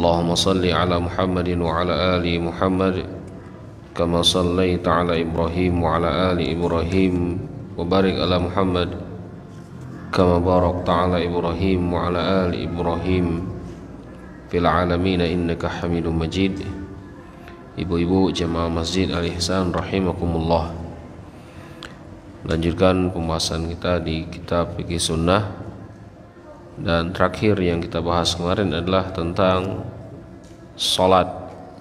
Allahumma salli ala Muhammadin wa ala ali Muhammad kama sallaita ala Ibrahim wa ala ali Ibrahim wa barik ala Muhammad kama barakta ala Ibrahim wa ala ali Ibrahim fil alamin innaka Hamidum Majid. Ibu-ibu jemaah Masjid Al-Ihsan rahimakumullah. Lanjutkan pembahasan kita di kitab Fiqh Sunnah, dan terakhir yang kita bahas kemarin adalah tentang sholat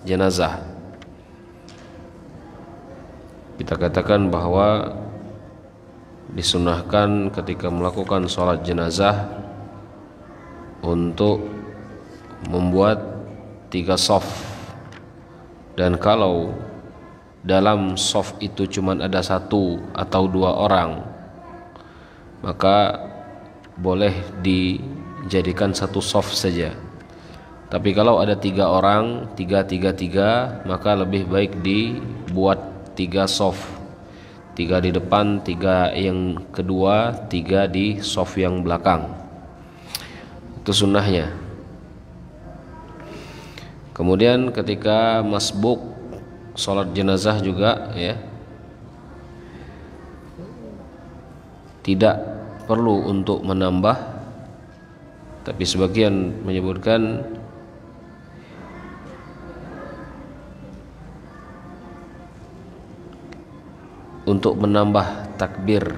jenazah. Kita katakan bahwa disunahkan ketika melakukan sholat jenazah untuk membuat 3 shaf, dan kalau dalam shaf itu cuma ada 1 atau 2 orang, maka boleh dijadikan 1 shaf saja. Tapi kalau ada 3 orang, 3, maka lebih baik dibuat 3 shaf, 3 di depan, 3 yang kedua, 3 di shaf yang belakang. Itu sunnahnya. Kemudian ketika masbuk sholat jenazah juga ya, tidak perlu untuk menambah, tapi sebagian menyebutkan untuk menambah takbir,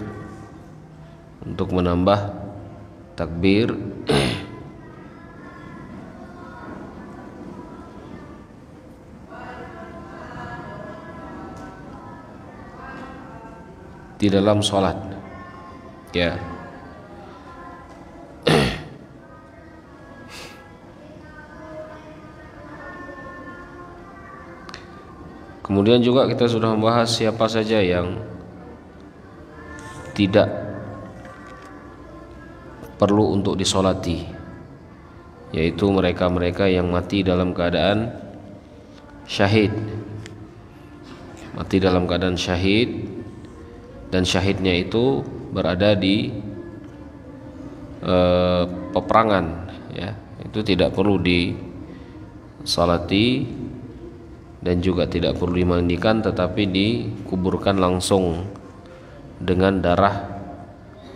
di dalam sholat ya. Kemudian juga kita sudah membahas siapa saja yang tidak perlu untuk disolati, yaitu mereka-mereka yang mati dalam keadaan syahid. Mati dalam keadaan syahid, dan syahidnya itu berada di peperangan ya, itu tidak perlu disolati dan juga tidak perlu dimandikan, tetapi dikuburkan langsung dengan darah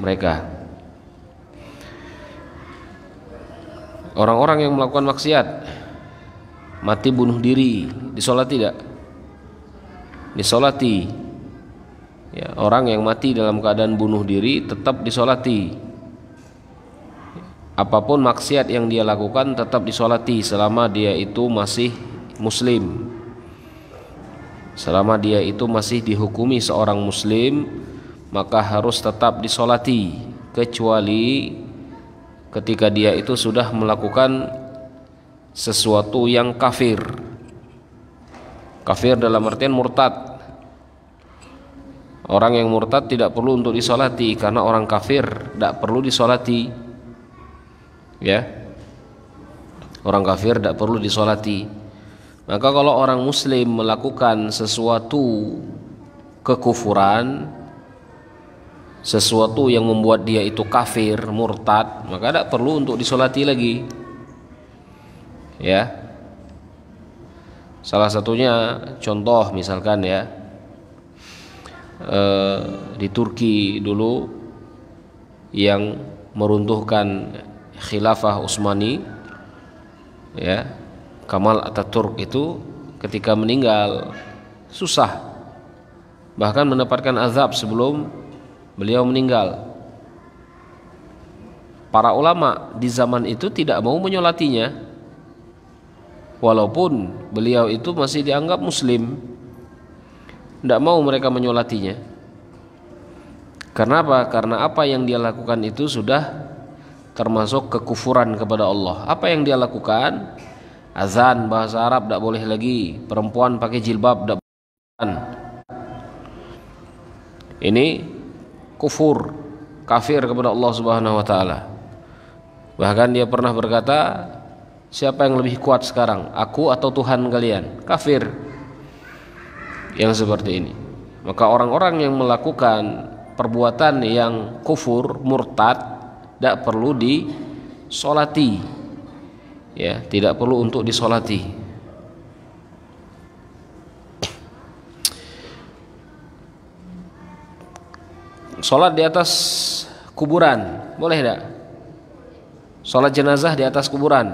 mereka. Orang-orang yang melakukan maksiat, mati bunuh diri, disolati tidak? Disolati ya, orang yang mati dalam keadaan bunuh diri tetap disolati. Apapun maksiat yang dia lakukan tetap disolati selama dia itu masih muslim, selama dia itu masih dihukumi seorang muslim, maka harus tetap disolati, kecuali ketika dia itu sudah melakukan sesuatu yang kafir. Kafir dalam artian murtad. Orang yang murtad tidak perlu untuk disolati, karena orang kafir tidak perlu disolati ya. Orang kafir tidak perlu disolati. Maka kalau orang muslim melakukan sesuatu kekufuran, sesuatu yang membuat dia itu kafir, murtad, maka tidak perlu untuk disolati lagi ya. Salah satunya contoh misalkan ya, di Turki dulu yang meruntuhkan khilafah Utsmani ya, Kemal Atatürk itu ketika meninggal susah, bahkan mendapatkan azab sebelum beliau meninggal. Para ulama di zaman itu tidak mau menyolatinya, walaupun beliau itu masih dianggap muslim. Tidak mau mereka menyolatinya. Karena apa? Karena apa yang dia lakukan itu sudah termasuk kekufuran kepada Allah. Apa yang dia lakukan? Azan bahasa Arab tidak boleh lagi, perempuan pakai jilbab tidak boleh. Ini kufur, kafir kepada Allah Subhanahu wa taala. Bahkan dia pernah berkata, siapa yang lebih kuat sekarang, aku atau Tuhan kalian? Kafir yang seperti ini. Maka orang-orang yang melakukan perbuatan yang kufur, murtad, tidak perlu disolati ya, tidak perlu untuk disolati. Sholat di atas kuburan boleh tidak? Sholat jenazah di atas kuburan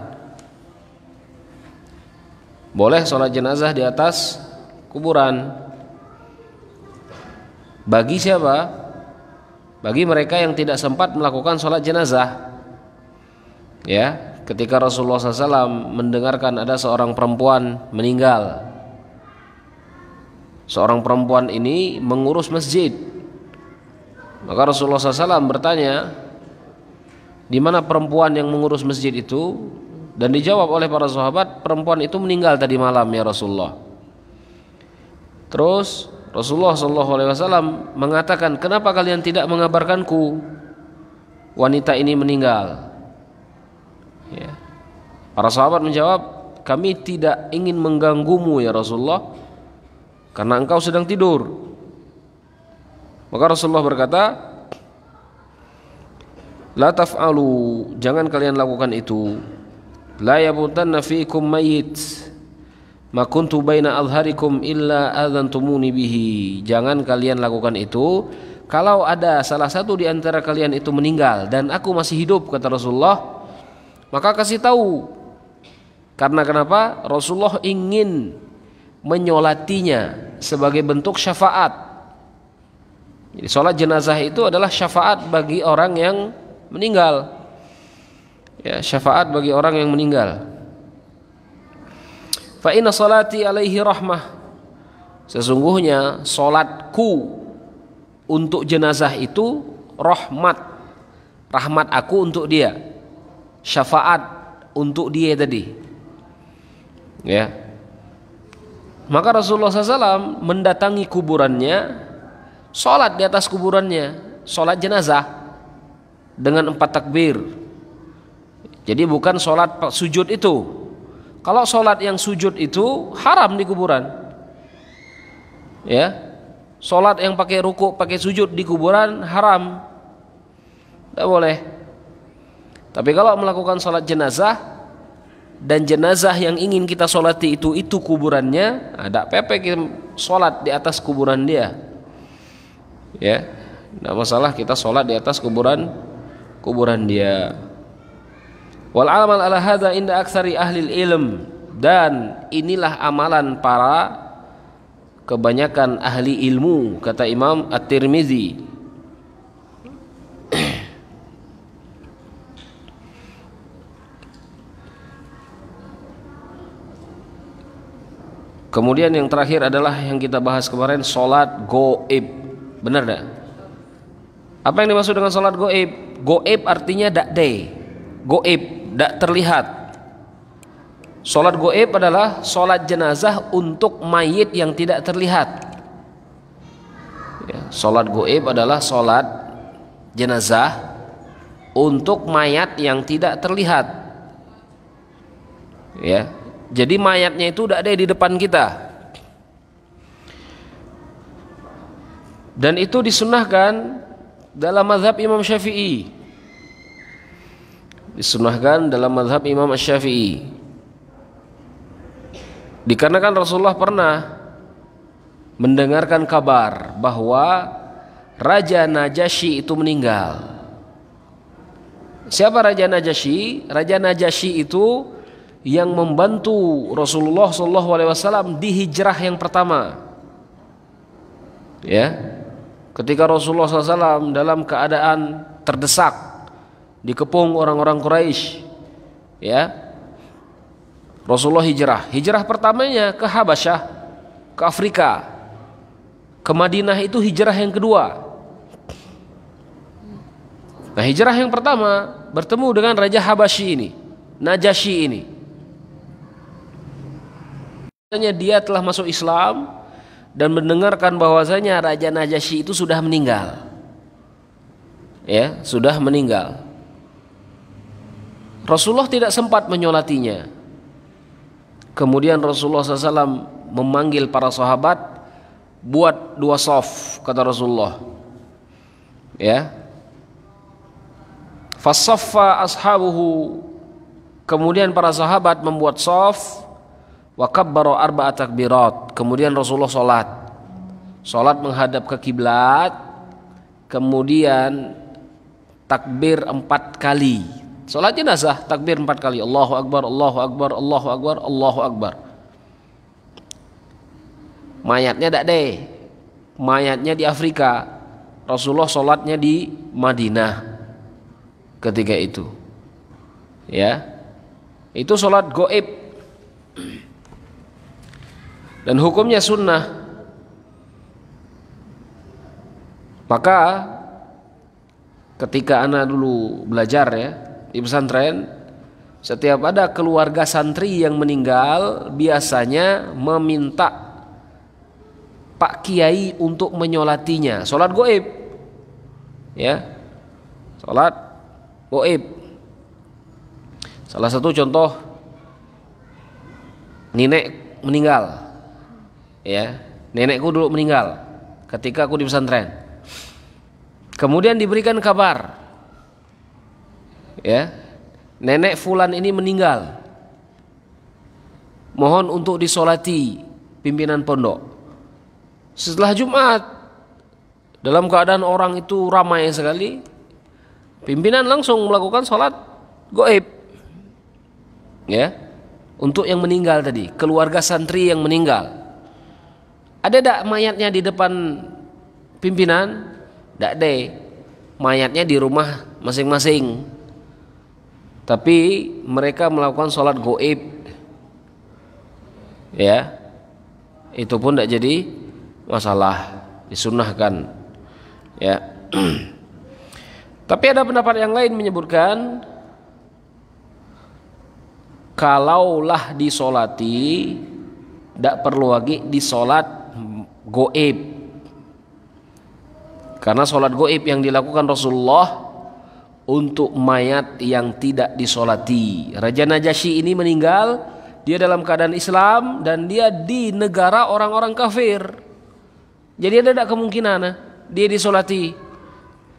boleh. Sholat jenazah di atas kuburan bagi siapa? Bagi mereka yang tidak sempat melakukan sholat jenazah. Ya, ketika Rasulullah SAW mendengarkan ada seorang perempuan meninggal, seorang perempuan ini mengurus masjid, maka Rasulullah SAW bertanya, di mana perempuan yang mengurus masjid itu? Dan dijawab oleh para sahabat, perempuan itu meninggal tadi malam ya Rasulullah. Terus Rasulullah SAW mengatakan, kenapa kalian tidak mengabarkanku wanita ini meninggal? Ya. Para sahabat menjawab, kami tidak ingin mengganggumu ya Rasulullah, karena engkau sedang tidur. Maka Rasulullah berkata, la taf'alu, jangan kalian lakukan itu. La yabutanna fiikum mayyit ma kuntu baina adharikum illa adzantumuni bihi. Jangan kalian lakukan itu kalau ada salah satu di antara kalian itu meninggal dan aku masih hidup, kata Rasulullah, maka kasih tahu. Karena kenapa? Rasulullah ingin menyolatinya sebagai bentuk syafaat. Jadi sholat jenazah itu adalah syafaat bagi orang yang meninggal. Ya, syafaat bagi orang yang meninggal. Fa inna salati alaihi rahmah. Sesungguhnya sholatku untuk jenazah itu rahmat. Rahmat aku untuk dia. Syafaat untuk dia tadi. Ya. Maka Rasulullah SAW mendatangi kuburannya, sholat di atas kuburannya, sholat jenazah dengan 4 takbir. Jadi bukan sholat sujud itu. Kalau sholat yang sujud itu haram di kuburan. Ya, sholat yang pakai ruku, pakai sujud di kuburan haram, tidak boleh. Tapi kalau melakukan sholat jenazah dan jenazah yang ingin kita sholati itu kuburannya, ada pepek sholat di atas kuburan dia. Ya, tidak masalah kita sholat di atas kuburan dia. Wal amal ala hadza inda aktsari ahli ilm, dan inilah amalan para kebanyakan ahli ilmu, kata Imam At-Tirmizi. Kemudian yang terakhir adalah yang kita bahas kemarin, sholat goib. Benar tak? Apa yang dimaksud dengan sholat goib? Goib artinya dakde, goib, tak terlihat. Sholat goib adalah sholat jenazah untuk mayit yang tidak terlihat. Ya, sholat goib adalah sholat jenazah untuk mayat yang tidak terlihat. Ya, jadi mayatnya itu tidak ada di depan kita. Dan itu disunnahkan dalam mazhab Imam Syafi'i. Disunnahkan dalam mazhab Imam Syafi'i. Dikarenakan Rasulullah pernah mendengarkan kabar bahwa Raja Najasyi itu meninggal. Siapa Raja Najasyi? Raja Najasyi itu yang membantu Rasulullah SAW di hijrah yang pertama. Ya. Ketika Rasulullah SAW dalam keadaan terdesak, dikepung orang-orang Quraisy, ya, Rasulullah hijrah pertamanya ke Habasyah, ke Afrika. Ke Madinah itu hijrah yang kedua. Nah, hijrah yang pertama bertemu dengan Raja Habasyi ini, Najasyi ini. Dia telah masuk Islam dan mendengarkan bahwasanya Raja Najasyi itu sudah meninggal. Ya, sudah meninggal. Rasulullah tidak sempat menyolatinya. Kemudian Rasulullah SAW memanggil para sahabat, buat 2 shaf, kata Rasulullah. Ya. Fasaffa ashabuhu Kemudian para sahabat membuat shaf, wa kabbara arba'at takbirat. Kemudian Rasulullah salat menghadap ke kiblat, kemudian takbir 4 kali. Salat jenazah takbir 4 kali. Allahu akbar, Allahu akbar, Allahu akbar, Allahu akbar. Mayatnya tidak deh. Mayatnya di Afrika. Rasulullah sholatnya di Madinah ketika itu. Ya. Itu sholat gaib. Dan hukumnya sunnah. Maka ketika anak dulu belajar ya di pesantren, setiap ada keluarga santri yang meninggal biasanya meminta Pak Kiai untuk menyolatinya, sholat gaib, ya, sholat gaib. Salah satu contoh, nenek meninggal, ya, nenekku dulu meninggal ketika aku di pesantren. Kemudian diberikan kabar, ya, nenek fulan ini meninggal, mohon untuk disolati pimpinan pondok. Setelah Jumat, dalam keadaan orang itu ramai sekali, pimpinan langsung melakukan sholat gaib, ya, untuk yang meninggal tadi, keluarga santri yang meninggal. Ada tak mayatnya di depan pimpinan? Tak ada, mayatnya di rumah masing-masing. Tapi mereka melakukan sholat gaib, ya, itu pun tidak jadi masalah, disunnahkan, ya. Tapi ada pendapat yang lain menyebutkan kalaulah disolati tidak perlu lagi disolat gaib, karena solat gaib yang dilakukan Rasulullah untuk mayat yang tidak disolati. Raja Najasyi ini meninggal, dia dalam keadaan Islam dan dia di negara orang-orang kafir. Jadi ada kemungkinan dia disolati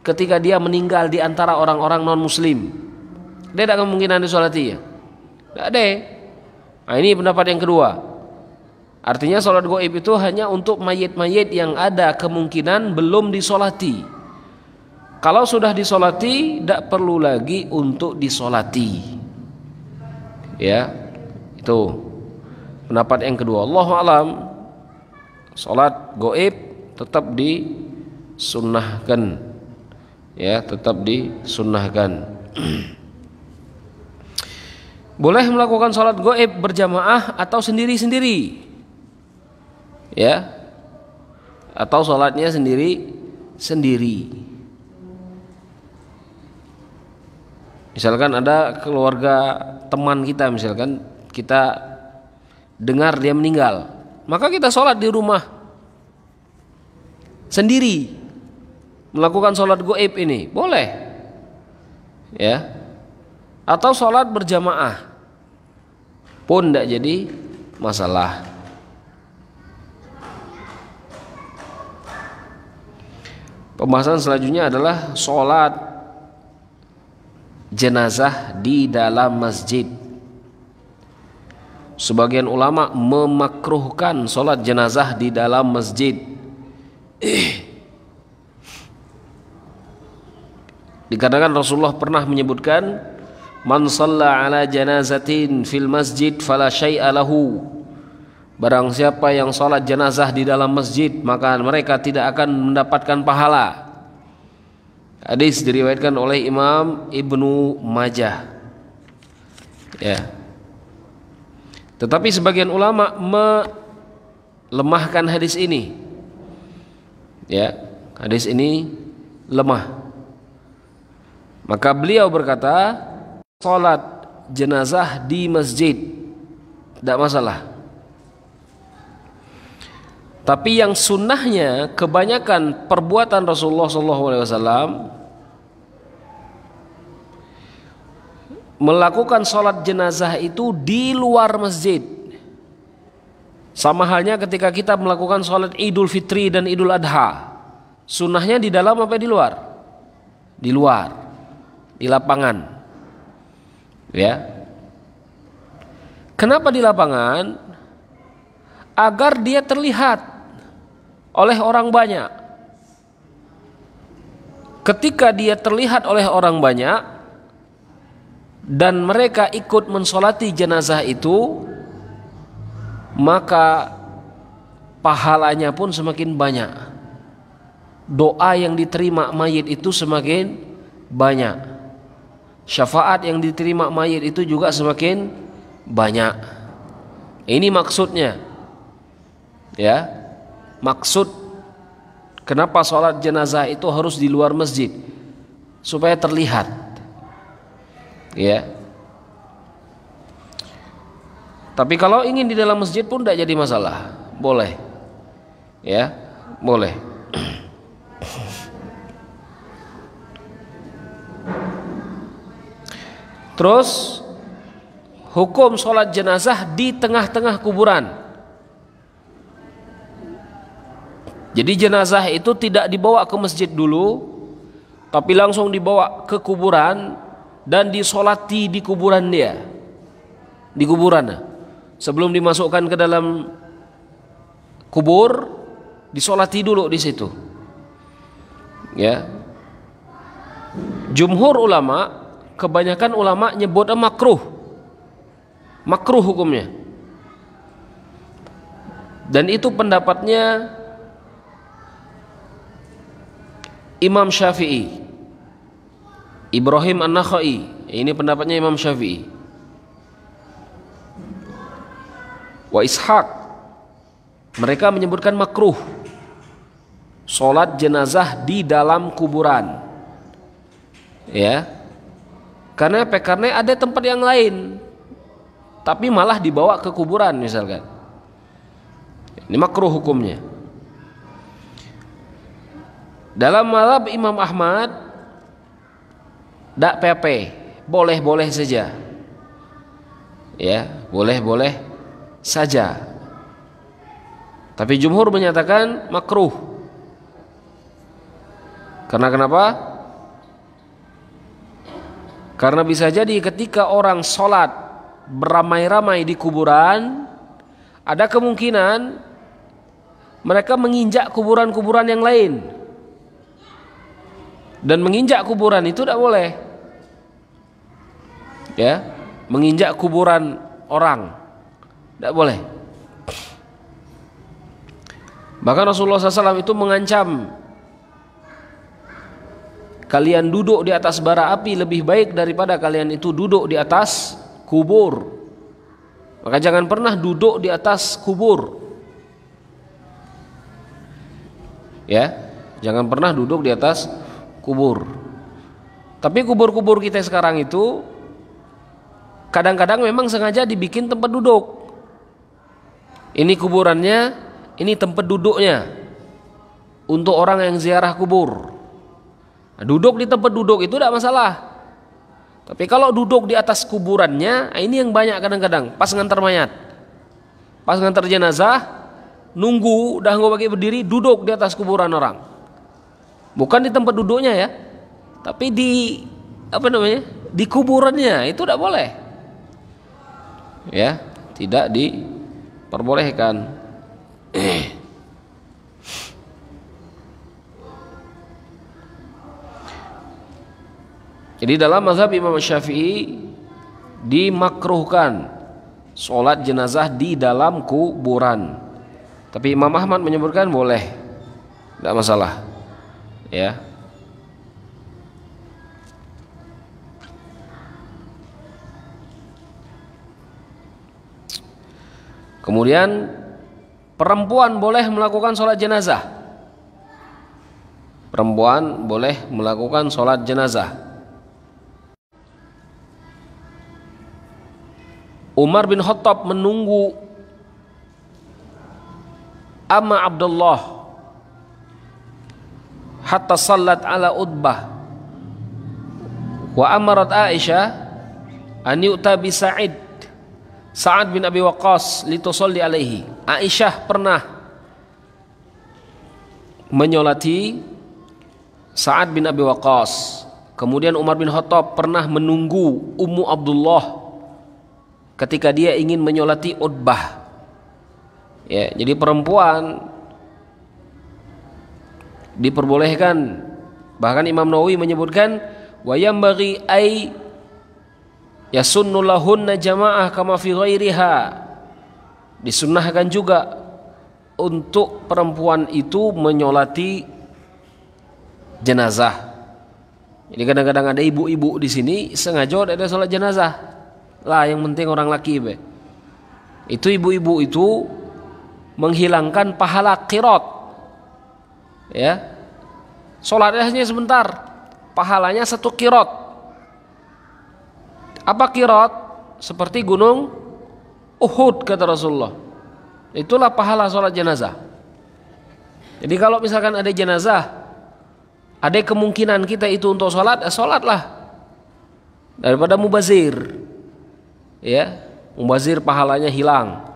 ketika dia meninggal di antara orang-orang non muslim. Dia ada kemungkinan disolati ya? Tidak ada. Nah, ini pendapat yang kedua. Artinya sholat gaib itu hanya untuk mayit-mayit yang ada kemungkinan belum disolati. Kalau sudah disolati, tidak perlu lagi untuk disolati. Ya, itu pendapat yang kedua. Allahu a'lam. Sholat gaib tetap disunnahkan, ya, tetap disunnahkan. Boleh melakukan sholat gaib berjamaah atau sendiri-sendiri, ya, atau sholatnya sendiri-sendiri. Misalkan ada keluarga teman kita, misalkan kita dengar dia meninggal, maka kita sholat di rumah sendiri, melakukan sholat gaib ini boleh, ya, atau sholat berjamaah pun tidak jadi masalah. Pembahasan selanjutnya adalah sholat jenazah di dalam masjid. Sebagian ulama memakruhkan sholat jenazah di dalam masjid. Dikarenakan Rasulullah pernah menyebutkan, man shalla ala janazatin fil masjid fala syai'a lahu. Barang siapa yang sholat jenazah di dalam masjid, maka mereka tidak akan mendapatkan pahala. Hadis diriwayatkan oleh Imam Ibnu Majah, ya. Tetapi sebagian ulama melemahkan hadis ini, ya, hadis ini lemah. Maka beliau berkata, sholat jenazah di masjid tidak masalah. Tapi yang sunnahnya, kebanyakan perbuatan Rasulullah SAW melakukan sholat jenazah itu di luar masjid. Sama halnya ketika kita melakukan sholat Idul Fitri dan Idul Adha, sunnahnya di dalam apa di luar? Di luar, di lapangan, ya. Kenapa di lapangan? Agar dia terlihat oleh orang banyak. Ketika dia terlihat oleh orang banyak dan mereka ikut mensolati jenazah itu, maka pahalanya pun semakin banyak. Doa yang diterima mayit itu semakin banyak. Syafaat yang diterima mayit itu juga semakin banyak. Ini maksudnya. Ya. Maksud kenapa sholat jenazah itu harus di luar masjid, supaya terlihat. Ya. Tapi kalau ingin di dalam masjid pun tidak jadi masalah, boleh. Ya, boleh. Terus hukum sholat jenazah di tengah-tengah kuburan. Jadi jenazah itu tidak dibawa ke masjid dulu, tapi langsung dibawa ke kuburan dan disolati di kuburan dia, di kuburan. Sebelum dimasukkan ke dalam kubur, disolati dulu di situ. Ya. Jumhur ulama, kebanyakan ulama nyebutnya makruh, makruh hukumnya. Dan itu pendapatnya Imam Syafi'i, Ibrahim An-Nakhai. Ini pendapatnya Imam Syafi'i. Wa Ishaq, mereka menyebutkan makruh sholat jenazah di dalam kuburan. Ya, karena apa? Karena ada tempat yang lain, tapi malah dibawa ke kuburan misalkan. Ini makruh hukumnya. Dalam mazhab Imam Ahmad, dak PP, boleh-boleh saja. Ya, boleh-boleh saja. Tapi jumhur menyatakan makruh. Karena kenapa? Karena bisa jadi ketika orang sholat beramai-ramai di kuburan, ada kemungkinan mereka menginjak kuburan-kuburan yang lain. Dan menginjak kuburan itu tidak boleh. Ya, menginjak kuburan orang tidak boleh. Bahkan Rasulullah SAW itu mengancam, kalian duduk di atas bara api lebih baik daripada kalian itu duduk di atas kubur. Maka jangan pernah duduk di atas kubur. Ya, jangan pernah duduk di atas kubur. Tapi kubur-kubur kita sekarang itu kadang-kadang memang sengaja dibikin tempat duduk. Ini kuburannya, ini tempat duduknya untuk orang yang ziarah kubur. Nah, duduk di tempat duduk itu tidak masalah. Tapi kalau duduk di atas kuburannya, ini yang banyak kadang-kadang pas ngantar mayat, pas ngantar jenazah, nunggu udah nggak pakai berdiri, duduk di atas kuburan orang. Bukan di tempat duduknya ya, tapi di di kuburannya itu tidak boleh. Ya, tidak diperbolehkan. Jadi dalam mazhab Imam Syafi'i dimakruhkan sholat jenazah di dalam kuburan. Tapi Imam Ahmad menyebutkan boleh, tidak masalah. Ya. Kemudian perempuan boleh melakukan sholat jenazah. Perempuan boleh melakukan sholat jenazah. Umar bin Khattab menunggu Amma Abdullah hatta sallat ala Utbah wa amarat Aisyah an yu'ta bi Sa'ad bin Abi Waqqas litusalli alaihi. Aisyah pernah menyolati Sa'ad bin Abi Waqqas. Kemudian Umar bin Khattab pernah menunggu Ummu Abdullah ketika dia ingin menyolati Utbah. Ya, jadi perempuan diperbolehkan. Bahkan Imam Nawawi menyebutkan wa yambaghi ay yasunnu lahunna jamaah kama fi ghairiha. Disunnahkan juga untuk perempuan itu menyolati jenazah. Jadi kadang-kadang ada ibu-ibu di sini sengaja ada sholat jenazah. Lah yang penting orang laki be. Itu ibu-ibu itu menghilangkan pahala qirat. Ya. Sholatnya hanya sebentar, pahalanya 1 qirat. Apa qirat? Seperti gunung Uhud kata Rasulullah. Itulah pahala sholat jenazah. Jadi kalau misalkan ada jenazah, ada kemungkinan kita itu untuk sholat, sholatlah daripada mubazir. Ya, mubazir pahalanya hilang.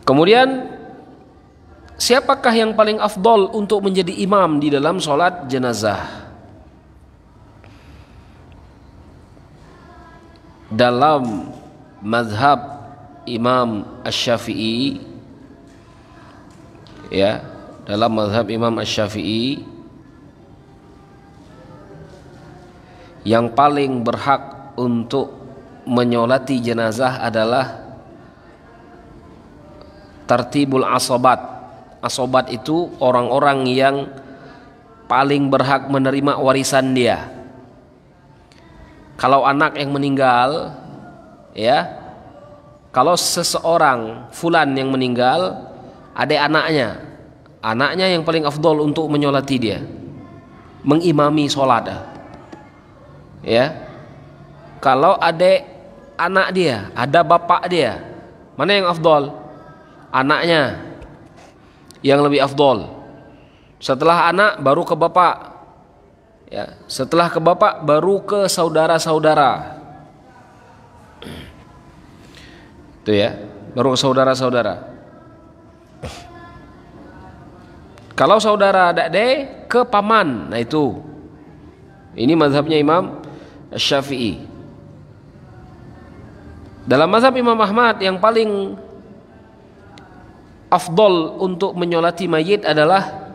Kemudian siapakah yang paling afdol untuk menjadi imam di dalam sholat jenazah? Dalam mazhab Imam Asy-Syafi'i, ya, dalam mazhab Imam Asy-Syafi'i, yang paling berhak untuk menyolati jenazah adalah tartibul asobat. Asobat itu orang-orang yang paling berhak menerima warisan dia. Kalau anak yang meninggal, ya, kalau seseorang fulan yang meninggal, ada anaknya yang paling afdol untuk menyolati dia, mengimami sholat. Ya, kalau ada anak dia, ada bapak dia, mana yang afdol? Anaknya yang lebih afdol. Setelah anak baru ke bapak, ya, setelah ke bapak baru ke saudara-saudara. Itu ya, baru ke saudara-saudara. Kalau saudara adek ke paman, nah itu. Ini mazhabnya Imam Asy-Syafi'i. Dalam mazhab Imam Ahmad yang paling afdol untuk menyolati mayit adalah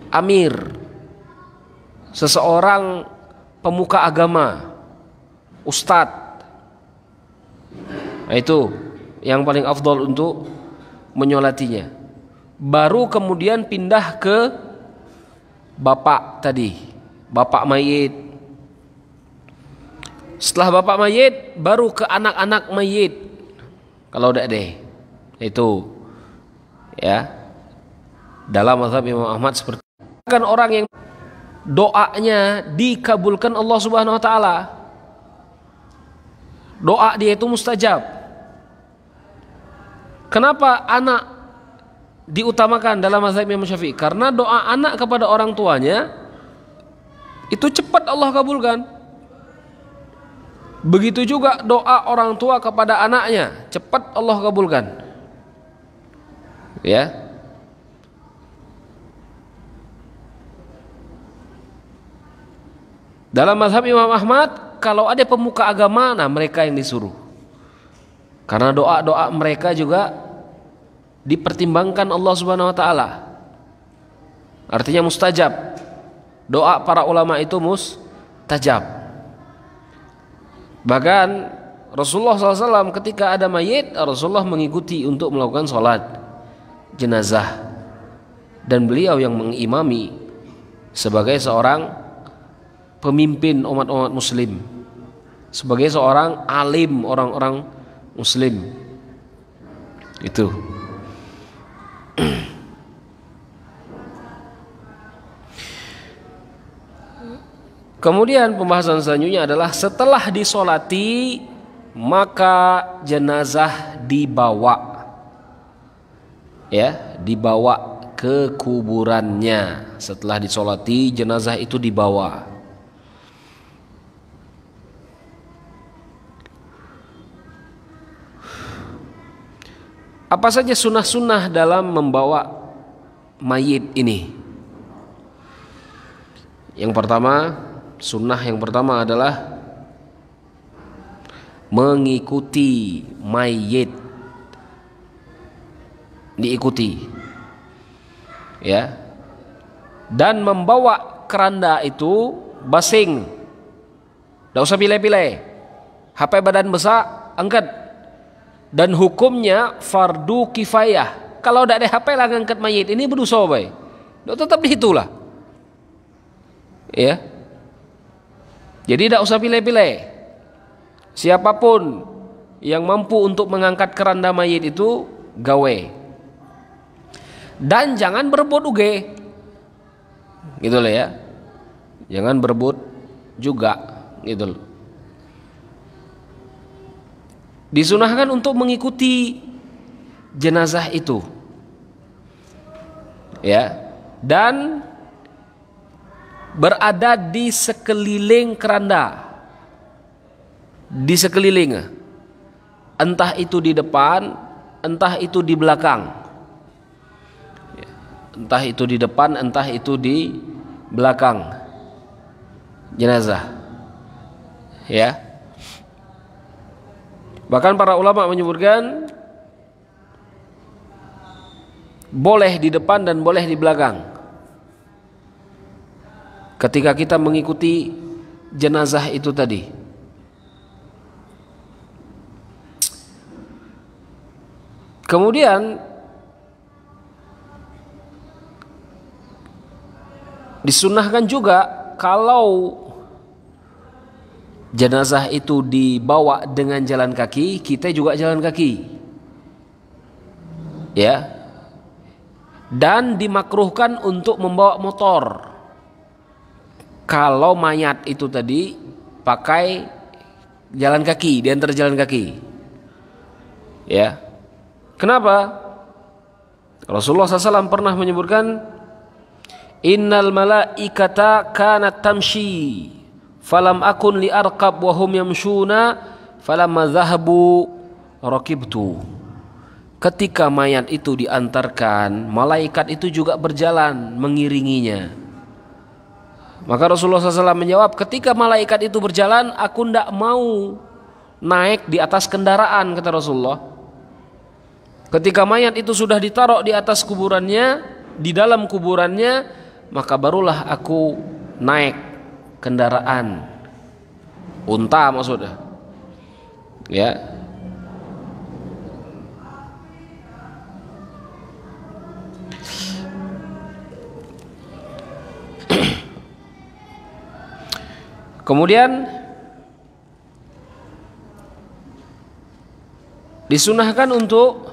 amir, seseorang pemuka agama, ustadz. Nah, itu yang paling afdol untuk menyolatinya. Baru kemudian pindah ke bapak tadi, bapak mayit. Setelah bapak mayit baru ke anak-anak mayit. Kalau udah deh. Itu ya, dalam mazhab Imam Ahmad seperti kan orang yang doanya dikabulkan Allah Subhanahu wa taala. Doa dia itu mustajab. Kenapa anak diutamakan dalam mazhab Imam Syafi'i? Karena doa anak kepada orang tuanya itu cepat Allah kabulkan. Begitu juga doa orang tua kepada anaknya, cepat Allah kabulkan. Ya. Dalam mazhab Imam Ahmad, kalau ada pemuka agama, nah mereka yang disuruh. Karena doa-doa mereka juga dipertimbangkan Allah Subhanahu wa taala. Artinya mustajab. Doa para ulama itu mustajab. Bahkan Rasulullah SAW ketika ada mayit, Rasulullah mengikuti untuk melakukan sholat jenazah, dan beliau yang mengimami sebagai seorang pemimpin umat-umat muslim, sebagai seorang alim orang-orang muslim. Itu. Kemudian pembahasan selanjutnya adalah setelah disolati maka jenazah dibawa, ya, dibawa ke kuburannya. Setelah disolati jenazah itu dibawa. Apa saja sunnah-sunnah dalam membawa mayit ini. Yang pertama, sunnah yang pertama adalah mengikuti mayit, diikuti, ya, dan membawa keranda itu basing, tidak usah pilih-pilih, HP badan besar angkat, dan hukumnya fardu kifayah. Kalau tidak ada HP lah ngangkat mayit ini berdosa, bay, tetap dihitulah, ya. Jadi tidak usah pilih-pilih. Siapapun yang mampu untuk mengangkat keranda mayit itu gawe. Dan jangan berebut uge, gitu lah ya. Jangan berebut juga, gitu loh. Disunahkan untuk mengikuti jenazah itu, ya, dan berada di sekeliling keranda, di sekeliling, entah itu di depan, entah itu di belakang, entah itu di depan, entah itu di belakang jenazah, ya. Bahkan para ulama menyebutkan boleh di depan dan boleh di belakang ketika kita mengikuti jenazah itu tadi. Kemudian disunahkan juga kalau jenazah itu dibawa dengan jalan kaki, kita juga jalan kaki, ya. Dan dimakruhkan untuk membawa motor kalau mayat itu tadi pakai jalan kaki, di antara jalan kaki, ya. Kenapa? Rasulullah SAW pernah menyebutkan, innal malaikata kanat tamshi falam akun li arqab wa hum yamshuna falamma dhahabu raqibtu. Ketika mayat itu diantarkan, malaikat itu juga berjalan mengiringinya. Maka Rasulullah SAW menjawab, ketika malaikat itu berjalan, aku tidak mau naik di atas kendaraan, kata Rasulullah. Ketika mayat itu sudah ditaruh di atas kuburannya, di dalam kuburannya, maka barulah aku naik kendaraan unta maksudnya, ya. Kemudian disunahkan untuk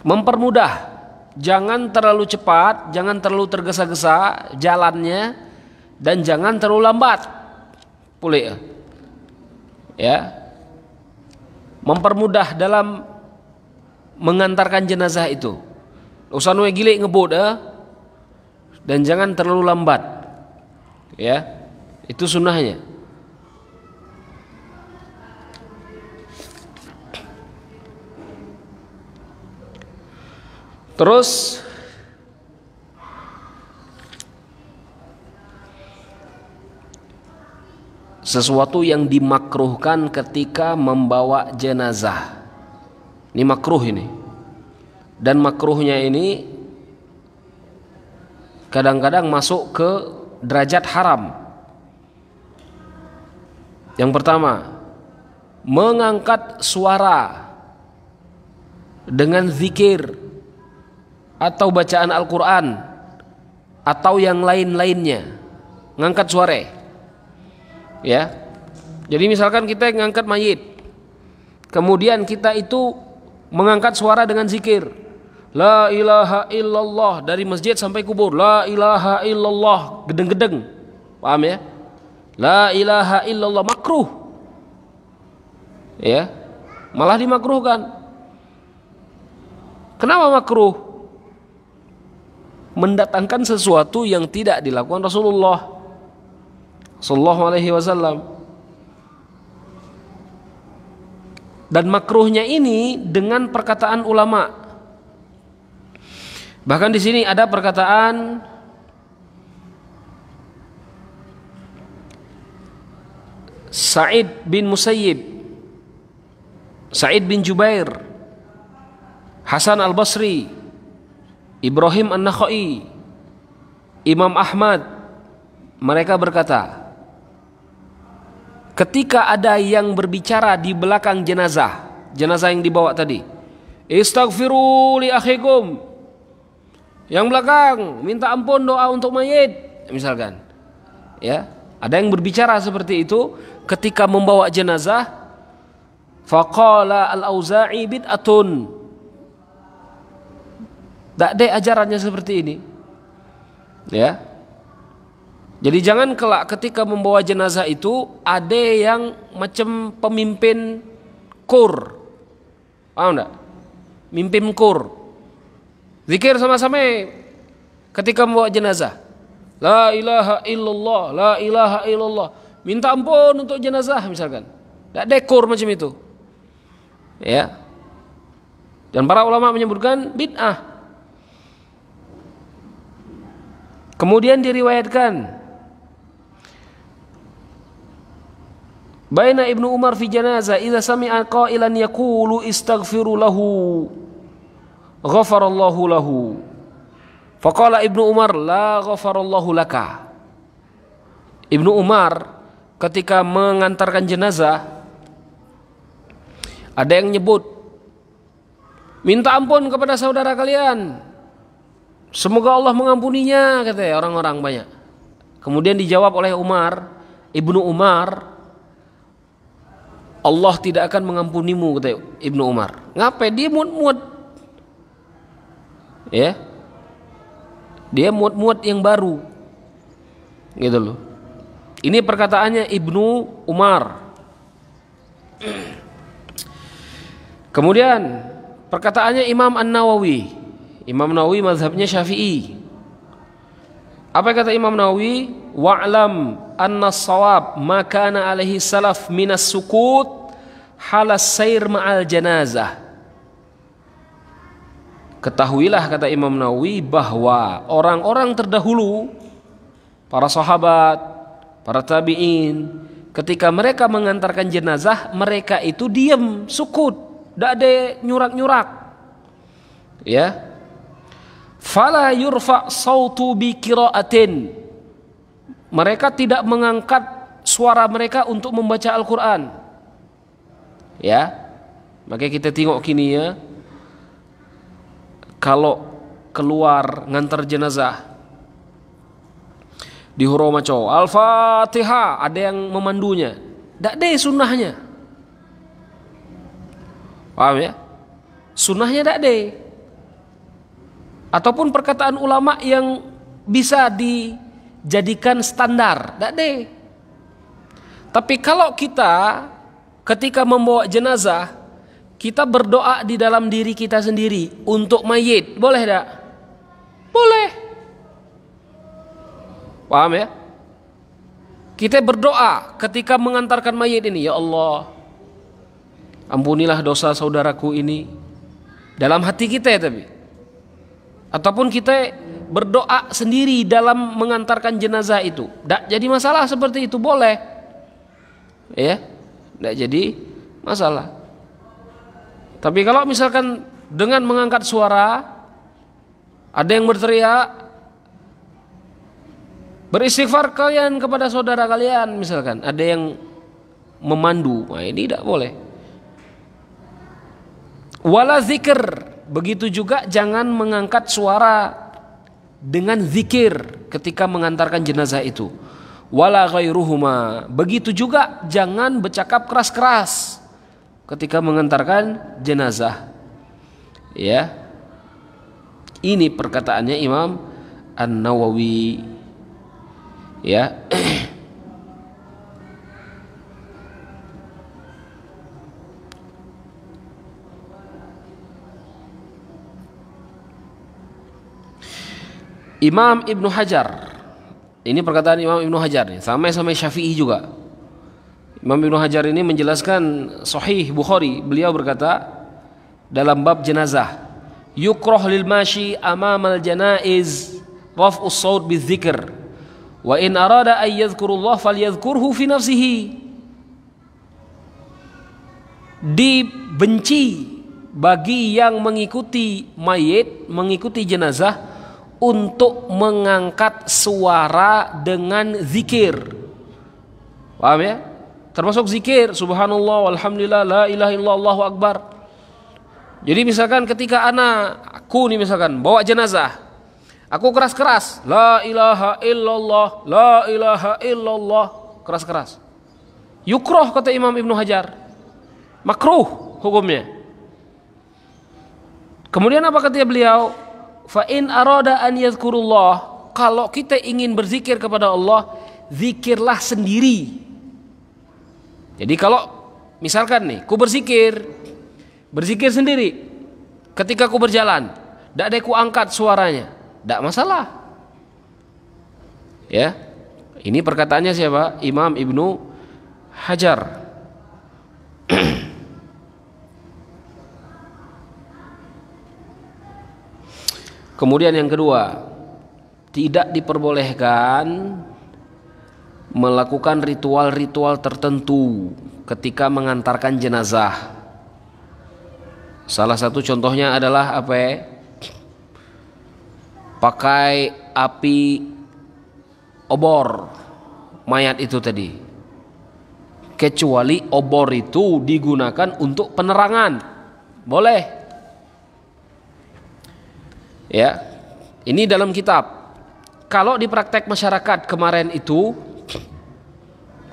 mempermudah, jangan terlalu cepat, jangan terlalu tergesa-gesa jalannya, dan jangan terlalu lambat pulih, ya. Mempermudah dalam mengantarkan jenazah itu, usah nuwe gilik ngebut, dan jangan terlalu lambat, ya. Itu sunnahnya. Terus sesuatu yang dimakruhkan ketika membawa jenazah, ini makruh ini. Dan makruhnya ini kadang-kadang masuk ke derajat haram. Yang pertama, mengangkat suara dengan zikir atau bacaan Al-Quran atau yang lain-lainnya, ngangkat suara, ya. Jadi misalkan kita ngangkat mayit, kemudian kita itu mengangkat suara dengan zikir, la ilaha illallah, dari masjid sampai kubur, la ilaha illallah, gedeng-gedeng, paham ya? La ilaha illallah, makruh, ya, malah dimakruhkan. Kenapa makruh? Mendatangkan sesuatu yang tidak dilakukan Rasulullah Sallallahu Alaihi Wasallam. Dan makruhnya ini dengan perkataan ulama. Bahkan di sini ada perkataan Sa'id bin Musayyib, Sa'id bin Jubair, Hasan al-Basri, Ibrahim an-Nakhai, Imam Ahmad. Mereka berkata, ketika ada yang berbicara di belakang jenazah yang dibawa tadi, istaghfiru li akhikum, yang belakang minta ampun, doa untuk mayit, misalkan. Ya, ada yang berbicara seperti itu ketika membawa jenazah. Faqala al-Auza'i bid'atun. Tak ada ajarannya seperti ini. Ya. Jadi jangan kelak ketika membawa jenazah itu ada yang macam pemimpin kur. Paham enggak? Mimpin kur. Zikir sama-sama ketika membawa jenazah. La ilaha illallah, la ilaha illallah. Minta ampun untuk jenazah misalkan. Tak ada kur macam itu. Ya. Dan para ulama menyebutkan bid'ah. Kemudian diriwayatkan baina Ibnu Umar fi janazah idza sami'a qailan yaqulu istaghfiru lahu ghafarallahu lahu. Faqala Ibnu Umar la ghafarallahu laka. Ibnu Umar ketika mengantarkan jenazah ada yang nyebut, minta ampun kepada saudara kalian, semoga Allah mengampuninya, katanya orang-orang banyak. Kemudian dijawab oleh Ibnu Umar, Allah tidak akan mengampunimu, kata Ibnu Umar. Ngapain dia muat-muat? Ya, dia muat-muat yang baru, gitu loh. Ini perkataannya Ibnu Umar. Kemudian perkataannya Imam An-Nawawi. Imam Nawawi mazhabnya Syafi'i. Apa kata Imam Nawawi? Wa'lam anna as-shawab ma kana alaihi salaf minas sukut halas sair ma'al janazah. Ketahuilah, kata Imam Nawawi, bahwa orang-orang terdahulu, para sahabat, para tabi'in, ketika mereka mengantarkan jenazah, mereka itu diam, sukut, tidak ada nyurak-nyurak. Ya. Fala yurfa sautu bi qiraatin. Mereka tidak mengangkat suara mereka untuk membaca Al-Qur'an. Ya. Maka kita tengok kini ya, kalau keluar ngantar jenazah di huro maco Al-Fatihah, ada yang memandunya, tidak ada sunnahnya. Paham ya? Sunnahnya tidak ada. Ataupun perkataan ulama yang bisa dijadikan standar, tidak ada. Tapi kalau kita ketika membawa jenazah, kita berdoa di dalam diri kita sendiri untuk mayit, boleh tidak? Boleh. Paham ya? Kita berdoa ketika mengantarkan mayit ini, ya Allah, ampunilah dosa saudaraku ini, dalam hati kita ya. Tapi ataupun kita berdoa sendiri dalam mengantarkan jenazah itu, tidak jadi masalah seperti itu, boleh. Ya, tidak jadi masalah. Tapi kalau misalkan dengan mengangkat suara, ada yang berteriak, beristighfar kalian kepada saudara kalian, misalkan ada yang memandu, nah ini tidak boleh. Wala zikir, begitu juga jangan mengangkat suara dengan zikir ketika mengantarkan jenazah itu. Wala ghairuhuma, begitu juga jangan bercakap keras-keras ketika mengantarkan jenazah. Ya. Ini perkataannya Imam An-Nawawi. Ya. Imam Ibnu Hajar, ini perkataan Imam Ibnu Hajar nih, sama Syafi'i juga. Imam Ibnu Hajar ini menjelaskan Sahih Bukhari, beliau berkata dalam bab jenazah, yukrah lil mashi amamal janaiz raf'us saut bidzikr wa in arada ay yadhkurullah falyadhkurhu fi nafsihi. Dibenci bagi yang mengikuti mayit, mengikuti jenazah untuk mengangkat suara dengan zikir. Paham ya? Termasuk zikir subhanallah walhamdulillah la ilaha illallah allahu akbar. Jadi misalkan ketika aku nih misalkan bawa jenazah, aku keras-keras la ilaha illallah la ilaha illallah, keras-keras. Yukroh kata Imam Ibnu Hajar, makruh hukumnya. Kemudian apa kata beliau? Fa in arada an yadhkurullah, kalau kita ingin berzikir kepada Allah, zikirlah sendiri. Jadi kalau misalkan nih, ku berzikir sendiri ketika ku berjalan, tidak ada ku angkat suaranya, tidak masalah. Ya, ini perkataannya siapa? Imam Ibnu Hajar. Kemudian yang kedua, tidak diperbolehkan melakukan ritual-ritual tertentu ketika mengantarkan jenazah. Salah satu contohnya adalah apa ya? Pakai api obor mayat itu tadi. Kecuali obor itu digunakan untuk penerangan, boleh. Ya, ini dalam kitab. Kalau di praktek masyarakat kemarin itu,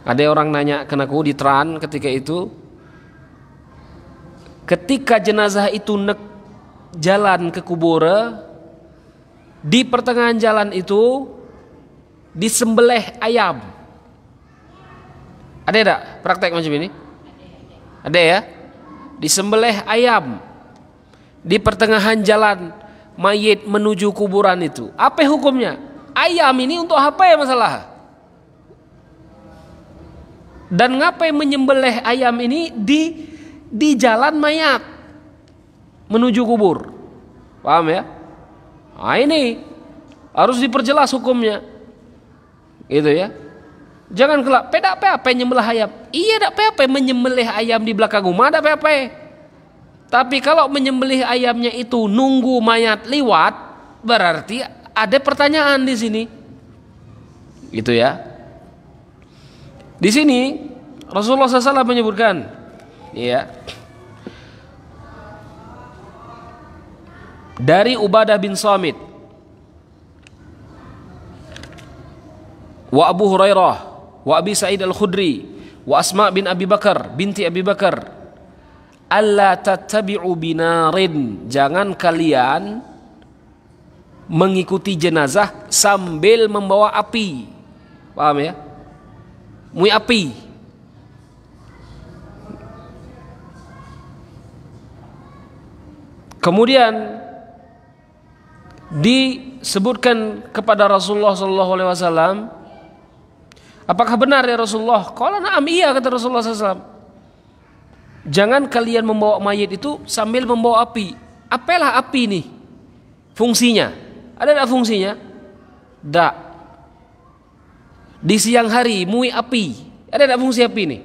ada orang nanya ke aku di Tran ketika itu, ketika jenazah itu jalan ke kubur, di pertengahan jalan itu disembelih ayam. Ada tidak praktek macam ini? Ada ya? Disembelih ayam di pertengahan jalan mayit menuju kuburan itu. Apa hukumnya? Ayam ini untuk apa ya masalah? Dan ngapain menyembelih ayam ini di jalan mayat menuju kubur? Paham ya? Nah, ini harus diperjelas hukumnya. Gitu ya. Jangan kelak pedak apa nyembelih ayam. Iya dak apa menyembelih ayam di belakang rumah dak apa. Tapi kalau menyembelih ayamnya itu nunggu mayat lewat, berarti ada pertanyaan di sini. Gitu ya. Di sini Rasulullah SAW menyebutkan, ya, dari Ubadah bin Samit, wa Abu Hurairah, wa Abi Sa'id Al-Khudri, wa Asma bin Abi Bakar binti Abi Bakar, alla tattabi'u binarin, jangan kalian mengikuti jenazah sambil membawa api. Paham ya? Mui api. Kemudian disebutkan kepada Rasulullah SAW, apakah benar ya Rasulullah? Qala na'am, iya kata Rasulullah SAW. Jangan kalian membawa mayit itu sambil membawa api. Apalah api nih? Fungsinya? Ada tak fungsinya? Tak. Di siang hari mui api, ada tak fungsi api nih?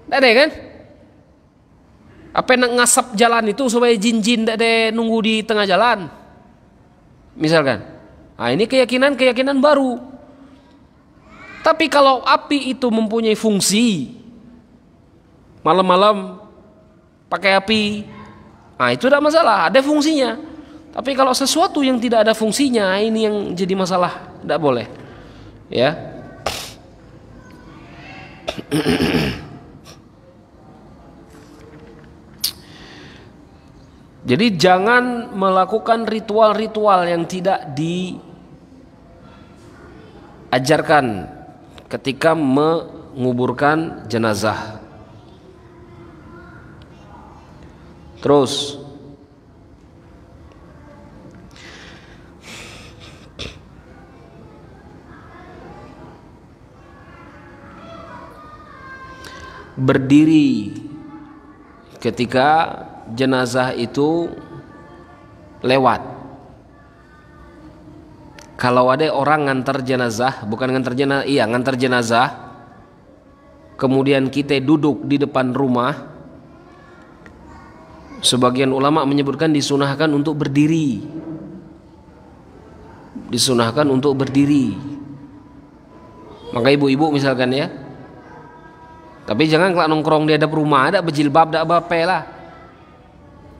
Tak ada kan? Apa nak ngasap jalan itu supaya jin-jin tak ada nunggu di tengah jalan? Misalkan. Nah, ini keyakinan baru. Tapi kalau api itu mempunyai fungsi, malam-malam pakai api, nah itu tidak masalah, ada fungsinya. Tapi kalau sesuatu yang tidak ada fungsinya, ini yang jadi masalah, tidak boleh. Ya. Jadi jangan melakukan ritual-ritual yang tidak diajarkan ketika menguburkan jenazah. Terus berdiri ketika jenazah itu lewat. Kalau ada orang ngantar jenazah, bukan ngantar jenazah, iya ngantar jenazah, kemudian kita duduk di depan rumah, sebagian ulama menyebutkan disunahkan untuk berdiri. Disunahkan untuk berdiri. Maka ibu-ibu misalkan ya, tapi jangan kalau nongkrong di hadap rumah, ada berjilbab, ada apa lah.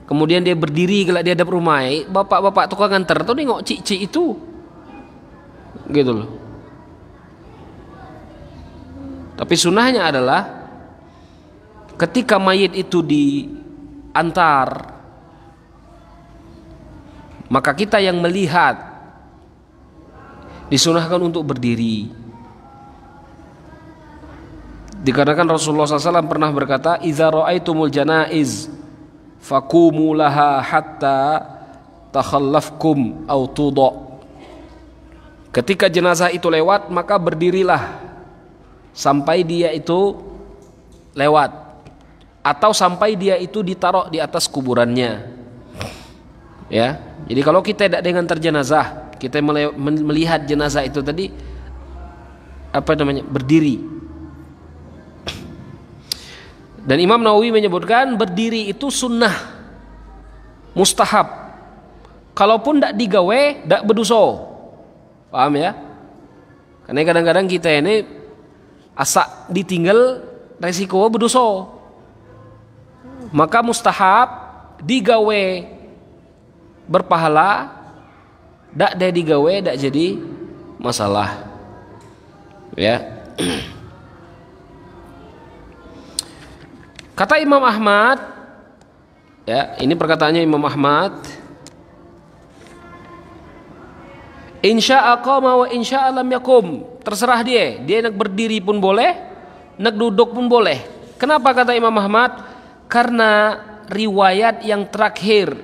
Kemudian dia berdiri kalau di hadap rumah, bapak-bapak tukang nganter tuh nengok cik-cik itu, gitu loh. Tapi sunnahnya adalah ketika mayit itu diantar, maka kita yang melihat disunahkan untuk berdiri. Dikarenakan Rasulullah SAW pernah berkata, "Idza ra'aitumul janaiz faqumu laha hatta takhallafkum aw tudha." Ketika jenazah itu lewat, maka berdirilah sampai dia itu lewat, atau sampai dia itu ditaruh di atas kuburannya. Ya, jadi kalau kita tidak dengan terjenazah, kita melihat jenazah itu tadi berdiri. Dan Imam Nawawi menyebutkan berdiri itu sunnah, mustahab. Kalaupun tidak digawe, tidak berdosa. Paham ya? Karena kadang-kadang kita ini asak ditinggal resiko berdosa. Maka mustahab digawe berpahala, tidak ada digawe tidak jadi masalah. Ya. Kata Imam Ahmad, ya, ini perkataannya Imam Ahmad, insya'a qama wa insya'a lam yakum, terserah dia nak berdiri pun boleh, nak duduk pun boleh. Kenapa kata Imam Ahmad? Karena riwayat yang terakhir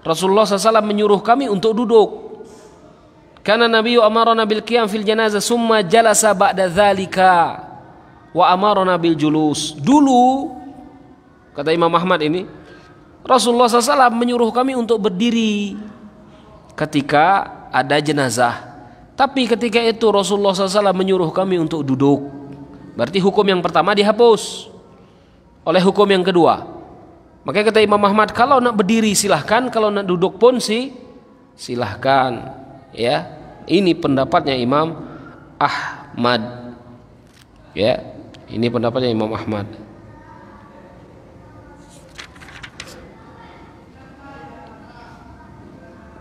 Rasulullah SAW menyuruh kami untuk duduk. Karena Nabi amarana bil qiyam fil janazah summa jalasa ba'da dzalika wa amarana bil julus. Dulu kata Imam Ahmad ini, Rasulullah SAW menyuruh kami untuk berdiri ketika ada jenazah. Tapi ketika itu Rasulullah SAW menyuruh kami untuk duduk. Berarti hukum yang pertama dihapus oleh hukum yang kedua. Makanya kata Imam Ahmad, kalau nak berdiri silahkan, kalau nak duduk pun silahkan. Ya, ini pendapatnya Imam Ahmad. Ya, ini pendapatnya Imam Ahmad.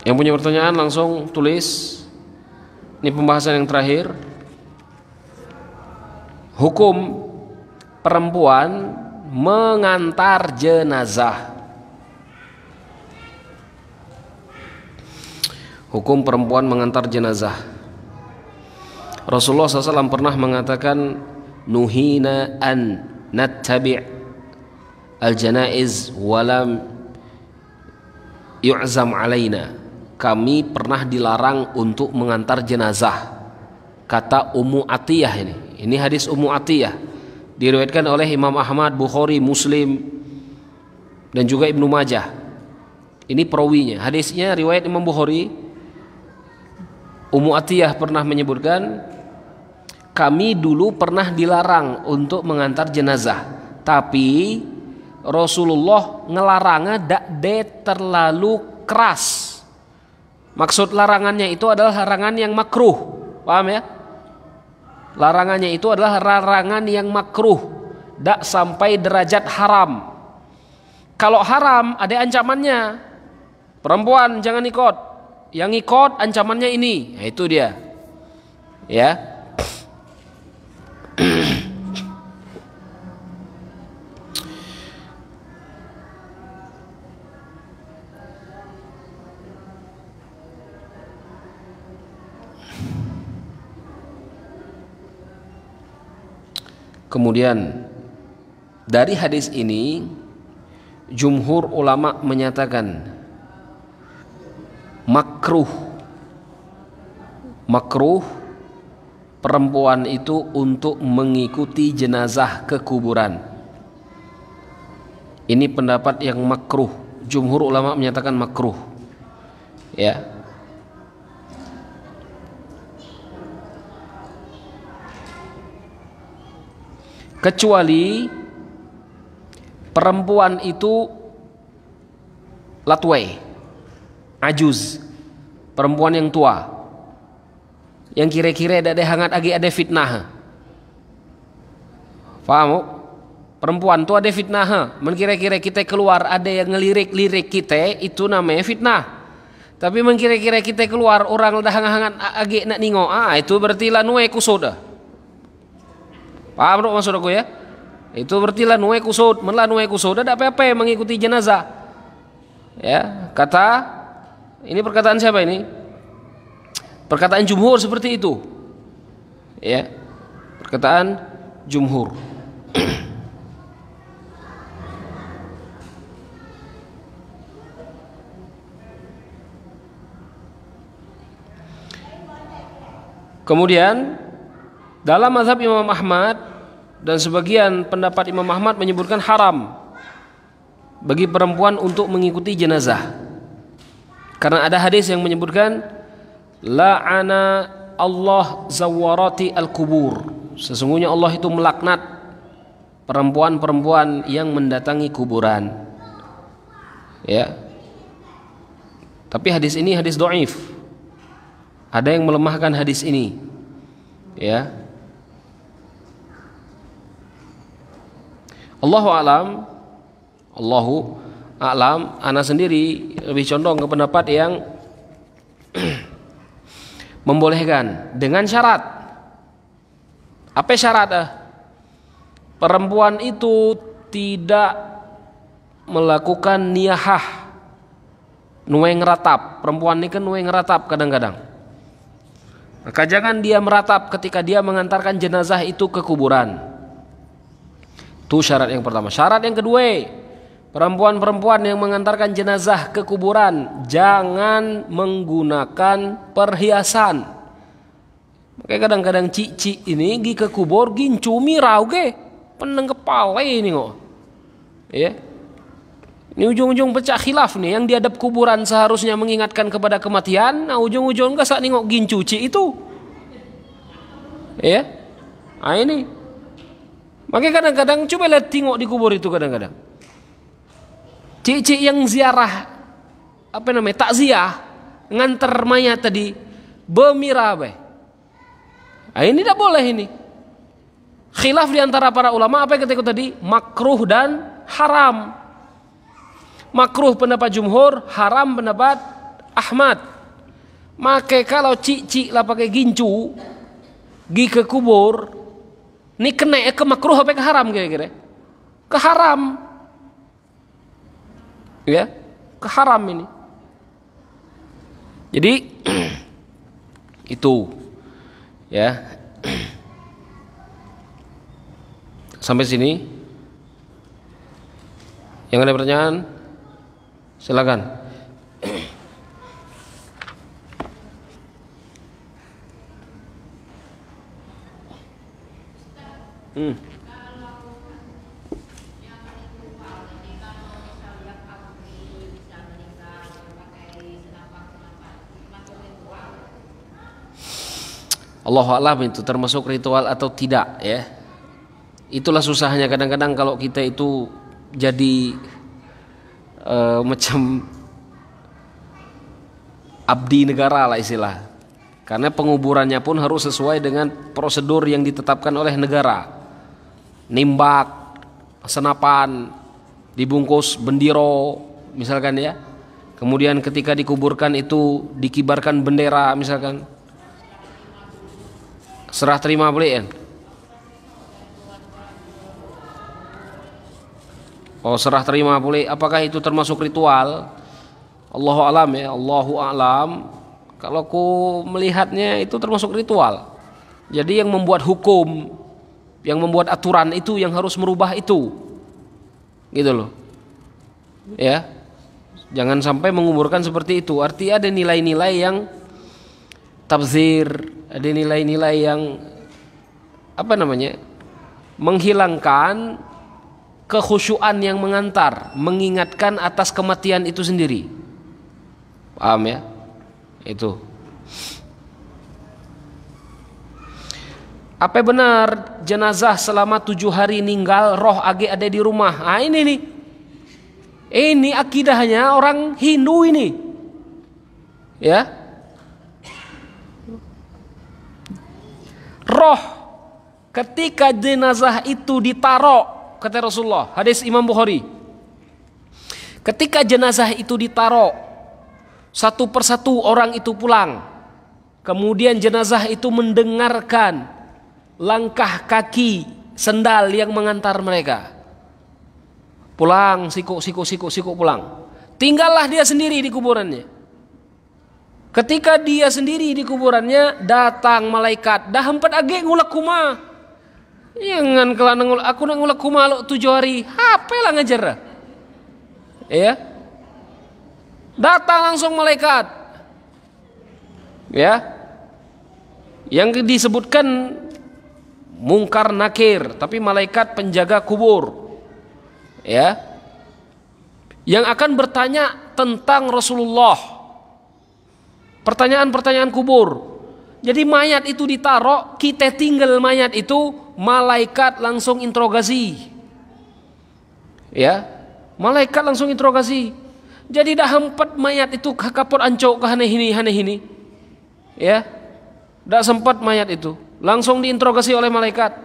Yang punya pertanyaan langsung tulis. Ini pembahasan yang terakhir. Hukum perempuan mengantar jenazah. Hukum perempuan mengantar jenazah. Rasulullah SAW pernah mengatakan, nuhina an nattabi' al-janaiz walam yu'zam alaina. Kami pernah dilarang untuk mengantar jenazah. Kata Ummu Atiyah ini. Ini hadis Ummu Atiyah. Diriwayatkan oleh Imam Ahmad, Bukhari, Muslim, dan juga Ibnu Majah. Ini perawinya. Hadisnya riwayat Imam Bukhari. Ummu Atiyah pernah menyebutkan, kami dulu pernah dilarang untuk mengantar jenazah. Tapi Rasulullah ngelarangnya tidak terlalu keras. Maksud larangannya itu adalah larangan yang makruh. Paham ya? Larangannya itu adalah larangan yang makruh, tidak sampai derajat haram. Kalau haram ada ancamannya. Perempuan jangan ikut. Yang ikut ancamannya ini. Nah, itu dia. Ya. Kemudian dari hadis ini jumhur ulama menyatakan makruh perempuan itu untuk mengikuti jenazah ke kuburan. Ini pendapat yang makruh. Jumhur ulama menyatakan makruh. Ya. Kecuali perempuan itu latway, ajuz, perempuan yang tua, yang kira-kira ada hangat agi ada fitnah. Paham? Perempuan tu ada fitnah. Mengkira-kira kita keluar ada yang ngelirik-lirik kita, itu namanya fitnah. Tapi mengkira-kira kita keluar orang dah hangat agi nak ningo, itu berarti lanue kusud. Paham maksud aku ya? Itu berarti lanue kusud, melanue kusud ada apa-apa mengikuti jenazah. Ya, ini perkataan siapa ini? Perkataan jumhur seperti itu. Ya. Perkataan jumhur. Kemudian dalam mazhab Imam Ahmad dan sebagian pendapat Imam Ahmad menyebutkan haram bagi perempuan untuk mengikuti jenazah. Karena ada hadis yang menyebutkan la'ana Allah zawarati al-kubur. Sesungguhnya Allah itu melaknat perempuan-perempuan yang mendatangi kuburan. Ya. Tapi hadis ini hadis dhaif. Ada yang melemahkan hadis ini. Ya. Allahu a'lam, ana sendiri lebih condong ke pendapat yang membolehkan dengan syarat. Apa syarat? Perempuan itu tidak melakukan niyahah, nuwe ngeratap. Perempuan ini kan nuwe ngeratap kadang-kadang. Maka jangan dia meratap ketika dia mengantarkan jenazah itu ke kuburan. Itu syarat yang pertama. Syarat yang kedua, perempuan-perempuan yang mengantarkan jenazah ke kuburan jangan menggunakan perhiasan. Makanya kadang-kadang cici ini gi ke kubur gincumi rauge peneng kepala ini kok. Ya. Ini ujung-ujung pecah khilaf nih, yang diadap kuburan seharusnya mengingatkan kepada kematian, nah ujung-ujung enggak sak nengok gincuci itu. Ya. Nah ini. Makanya kadang-kadang coba lihat tengok di kubur itu kadang-kadang. Cik-cik yang ziarah takziah nganter mayat tadi bemira be. Nah, ini tidak boleh ini. Khilaf di antara para ulama apa yang ketika tadi makruh dan haram. Makruh pendapat jumhur, haram pendapat Ahmad. Maka kalau cik-cik lah pakai gincu gi ke kubur, ini kena ke makruh apa ke haram kira-kira? Ke haram. Ya, ke haram ini. Jadi itu ya. Sampai sini. Yang ada pertanyaan? Silakan. Allahu a'lam itu termasuk ritual atau tidak ya. Itulah susahnya kadang-kadang kalau kita itu jadi macam abdi negara lah istilah. Karena penguburannya pun harus sesuai dengan prosedur yang ditetapkan oleh negara. Nimbak, senapan, dibungkus bendiro misalkan ya. Kemudian ketika dikuburkan itu dikibarkan bendera misalkan. Serah terima boleh kan? Oh, serah terima boleh. Apakah itu termasuk ritual? Allahu a'lam ya, Allahu a'lam. Kalau ku melihatnya itu termasuk ritual. Jadi yang membuat hukum, yang membuat aturan itu yang harus merubah itu. Gitu loh. Ya. Jangan sampai menguburkan seperti itu. Artinya ada nilai-nilai yang tabzir, ada nilai-nilai yang menghilangkan kekhusyuan yang mengantar, mengingatkan atas kematian itu sendiri. Paham ya? Itu. Apa benar jenazah selama 7 hari ninggal roh age ada di rumah? Ah ini nih. Ini akidahnya orang Hindu ini. Ya. Roh ketika jenazah itu ditaruh, kata Rasulullah, hadis Imam Bukhari. Ketika jenazah itu ditaruh, satu persatu orang itu pulang. Kemudian jenazah itu mendengarkan langkah kaki sendal yang mengantar mereka. Pulang, siku pulang. Tinggallah dia sendiri di kuburannya. Ketika dia sendiri di kuburannya, datang malaikat. Dah hempet age ngulak kuma. Jangan kelana ngulak, aku nak ngulak kuma lo 7 hari. HP lah ngajar. Ya. Datang langsung malaikat. Ya. Yang disebutkan Mungkar Nakir, tapi malaikat penjaga kubur. Ya. Yang akan bertanya tentang Rasulullah. Pertanyaan-pertanyaan kubur. Jadi mayat itu ditaruh, kita tinggal mayat itu, malaikat langsung interogasi. Ya. Malaikat langsung interogasi. Jadi dah hempet mayat itu kapur ancok ke haneh ini. Ya. Dah sempat mayat itu langsung diinterogasi oleh malaikat.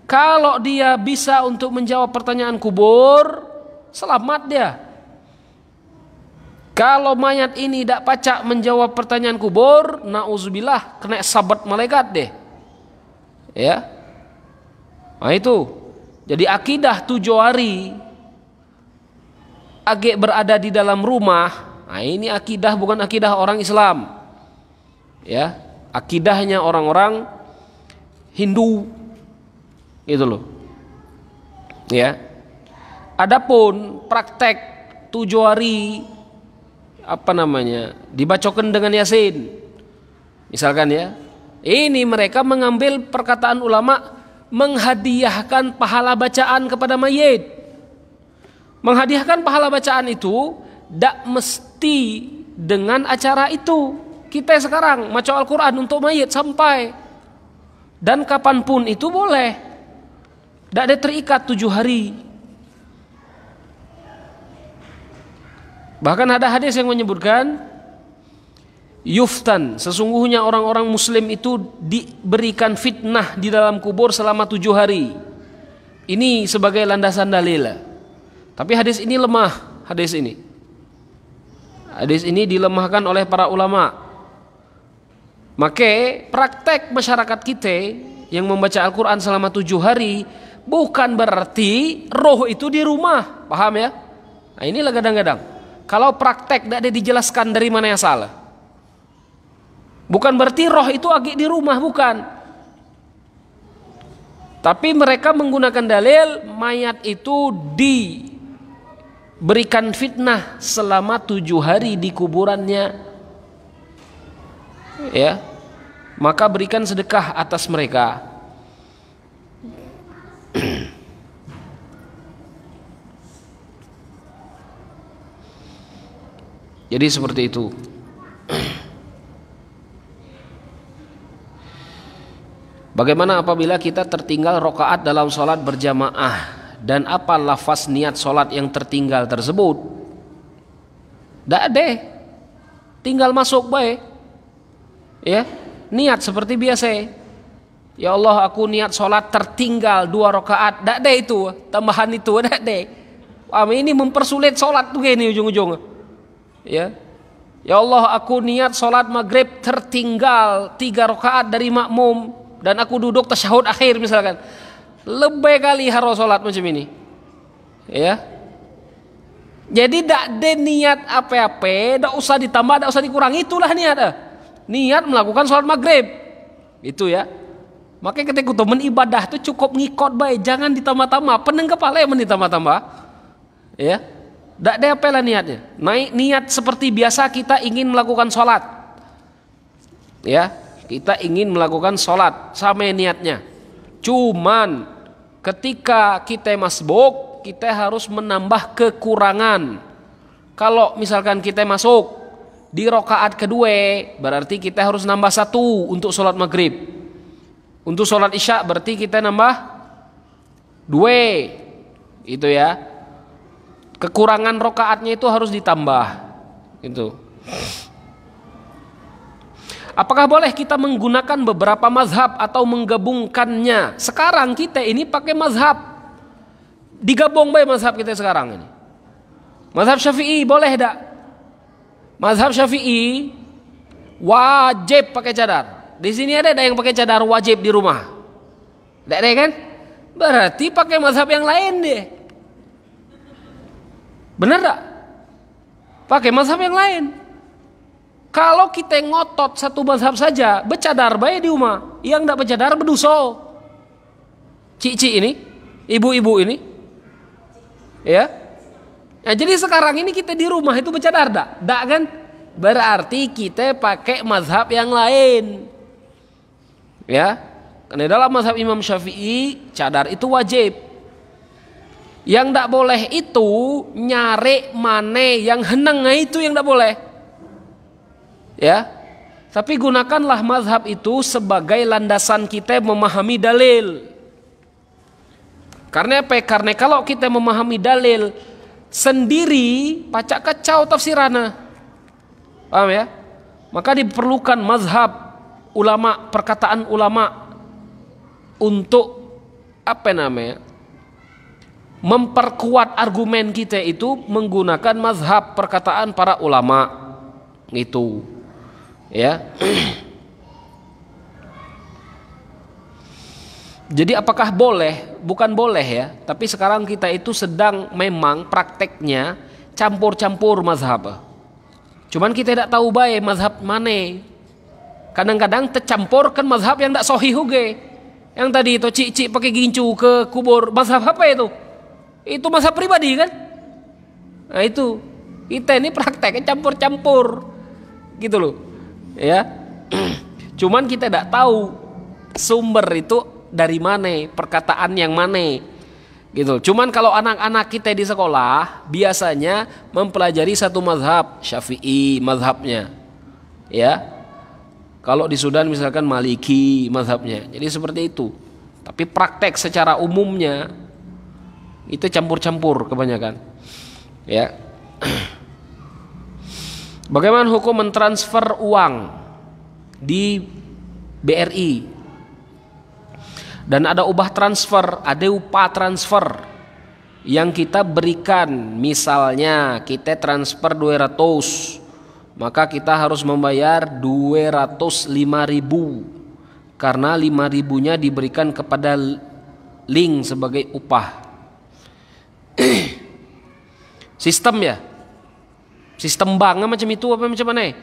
Kalau dia bisa untuk menjawab pertanyaan kubur, selamat dia. Kalau mayat ini tidak pacak menjawab pertanyaan kubur, nauzubillah, kena sabat malaikat deh. Ya. Nah itu. Jadi akidah 7 hari agak berada di dalam rumah. Nah ini akidah bukan akidah orang Islam. Ya, akidahnya orang-orang Hindu itu loh. Ya. Adapun praktek 7 hari dibacokan dengan Yasin. Misalkan ya. Ini mereka mengambil perkataan ulama menghadiahkan pahala bacaan kepada mayit. Menghadiahkan pahala bacaan itu tidak mesti dengan acara itu. Kita sekarang baca Al-Quran untuk mayit sampai dan kapanpun itu boleh. Tidak ada terikat 7 hari. Bahkan ada hadis yang menyebutkan yuftan, sesungguhnya orang-orang muslim itu diberikan fitnah di dalam kubur selama 7 hari. Ini sebagai landasan dalil. Tapi hadis ini lemah. Hadis ini dilemahkan oleh para ulama. Maka praktek masyarakat kita yang membaca Al-Quran selama 7 hari bukan berarti roh itu di rumah. Paham ya? Nah inilah kadang-kadang kalau praktek tidak ada dijelaskan dari mana yang salah. Bukan berarti roh itu lagi di rumah, bukan. Tapi mereka menggunakan dalil mayat itu diberikan fitnah selama 7 hari di kuburannya. Ya. Maka berikan sedekah atas mereka. Jadi seperti itu. Bagaimana apabila kita tertinggal rakaat dalam sholat berjamaah, dan apa lafaz niat sholat yang tertinggal tersebut? Tidak ada, tinggal masuk baik. Ya, niat seperti biasa. Ya Allah, aku niat sholat tertinggal 2 rakaat. Tidak ada itu, tambahan itu tidak ada. Ini mempersulit sholat tuh gini ujung-ujung. Ya, ya Allah, aku niat sholat maghrib tertinggal 3 rakaat dari makmum dan aku duduk tasyahud akhir misalkan. Lebih kali harus sholat macam ini. Ya. Jadi tidak ada niat apa-apa, tidak usah ditambah, tidak usah dikurangi, itulah niat. Niat melakukan sholat maghrib. Itu ya. Makanya ketika teman ibadah itu cukup ngikut baik, jangan ditambah-tambah. Pening kepala yang ditambah-tambah. Ya. Tidak ada apa lah niatnya. Niat seperti biasa kita ingin melakukan sholat. Ya. Kita ingin melakukan sholat. Sama niatnya. Cuman ketika kita masbuk, masuk, kita harus menambah kekurangan. Kalau misalkan kita masuk di rakaat kedua, berarti kita harus nambah 1 untuk sholat maghrib. Untuk sholat isya berarti kita nambah 2. Itu ya. Kekurangan rakaatnya itu harus ditambah. Itu. Apakah boleh kita menggunakan beberapa mazhab atau menggabungkannya? Sekarang kita ini pakai mazhab. Digabung baik mazhab kita sekarang ini. Mazhab Syafi'i boleh tak? Mazhab Syafi'i wajib pakai cadar. Di sini ada yang pakai cadar wajib di rumah. Tidak ada kan? Berarti pakai mazhab yang lain deh. Benar tak? Pakai mazhab yang lain. Kalau kita ngotot satu mazhab saja, bercadar baik di rumah. Yang tidak bercadar berdosa. Cik-cik ini, ibu-ibu ini, ya. Nah, jadi sekarang ini kita di rumah itu bercadar tak? Tak kan? Berarti kita pakai mazhab yang lain. Ya. Karena dalam mazhab Imam Syafi'i, cadar itu wajib. Yang tak boleh itu nyari mana yang henang, itu yang tak boleh. Ya, tapi gunakanlah mazhab itu sebagai landasan kita memahami dalil. Karena apa? Karena kalau kita memahami dalil sendiri, pacak kacau tafsirannya. Paham ya? Maka diperlukan mazhab ulama, perkataan ulama untuk apa namanya? Memperkuat argumen kita itu menggunakan mazhab perkataan para ulama. Itu. Ya. Jadi apakah boleh? Bukan boleh ya, tapi sekarang kita itu sedang memang prakteknya campur-campur mazhab. Cuman kita tidak tahu baik mazhab mana. Kadang-kadang tercampurkan mazhab yang tidak sahih juga. Yang tadi itu cik-cik pakai gincu ke kubur, mazhab apa itu? Itu mazhab pribadi kan? Nah itu, kita ini prakteknya campur-campur, gitu loh. Ya, cuman kita tidak tahu sumber itu dari mana, perkataan yang mana, gitu. Cuman kalau anak-anak kita di sekolah biasanya mempelajari satu mazhab, Syafi'i mazhabnya, ya. Kalau di Sudan misalkan Maliki mazhabnya, jadi seperti itu. Tapi praktek secara umumnya itu campur-campur kebanyakan, ya. Bagaimana hukum mentransfer uang di BRI? Dan ada upah transfer, ada upah transfer yang kita berikan. Misalnya kita transfer 200, maka kita harus membayar 205.000 karena 5.000-nya diberikan kepada link sebagai upah. Sistem ya. Sistem bank macam itu apa macam mana?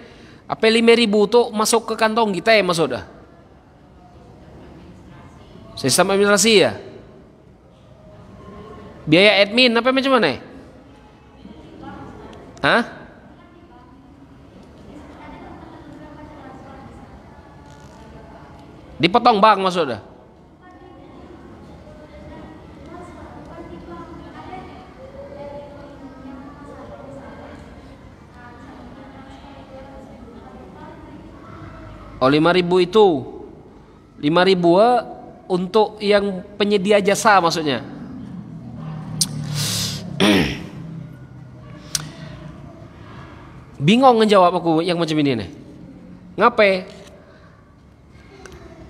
Apa 5.000 tuh masuk ke kantong kita ya masuk dah. Sistem administrasi ya. Biaya admin apa macam mana? Hah? Dipotong bank masuk dah. Oh 5.000 itu 5.000 untuk yang penyedia jasa maksudnya. Bingung ngejawab aku yang macam ini nih. Ngapain?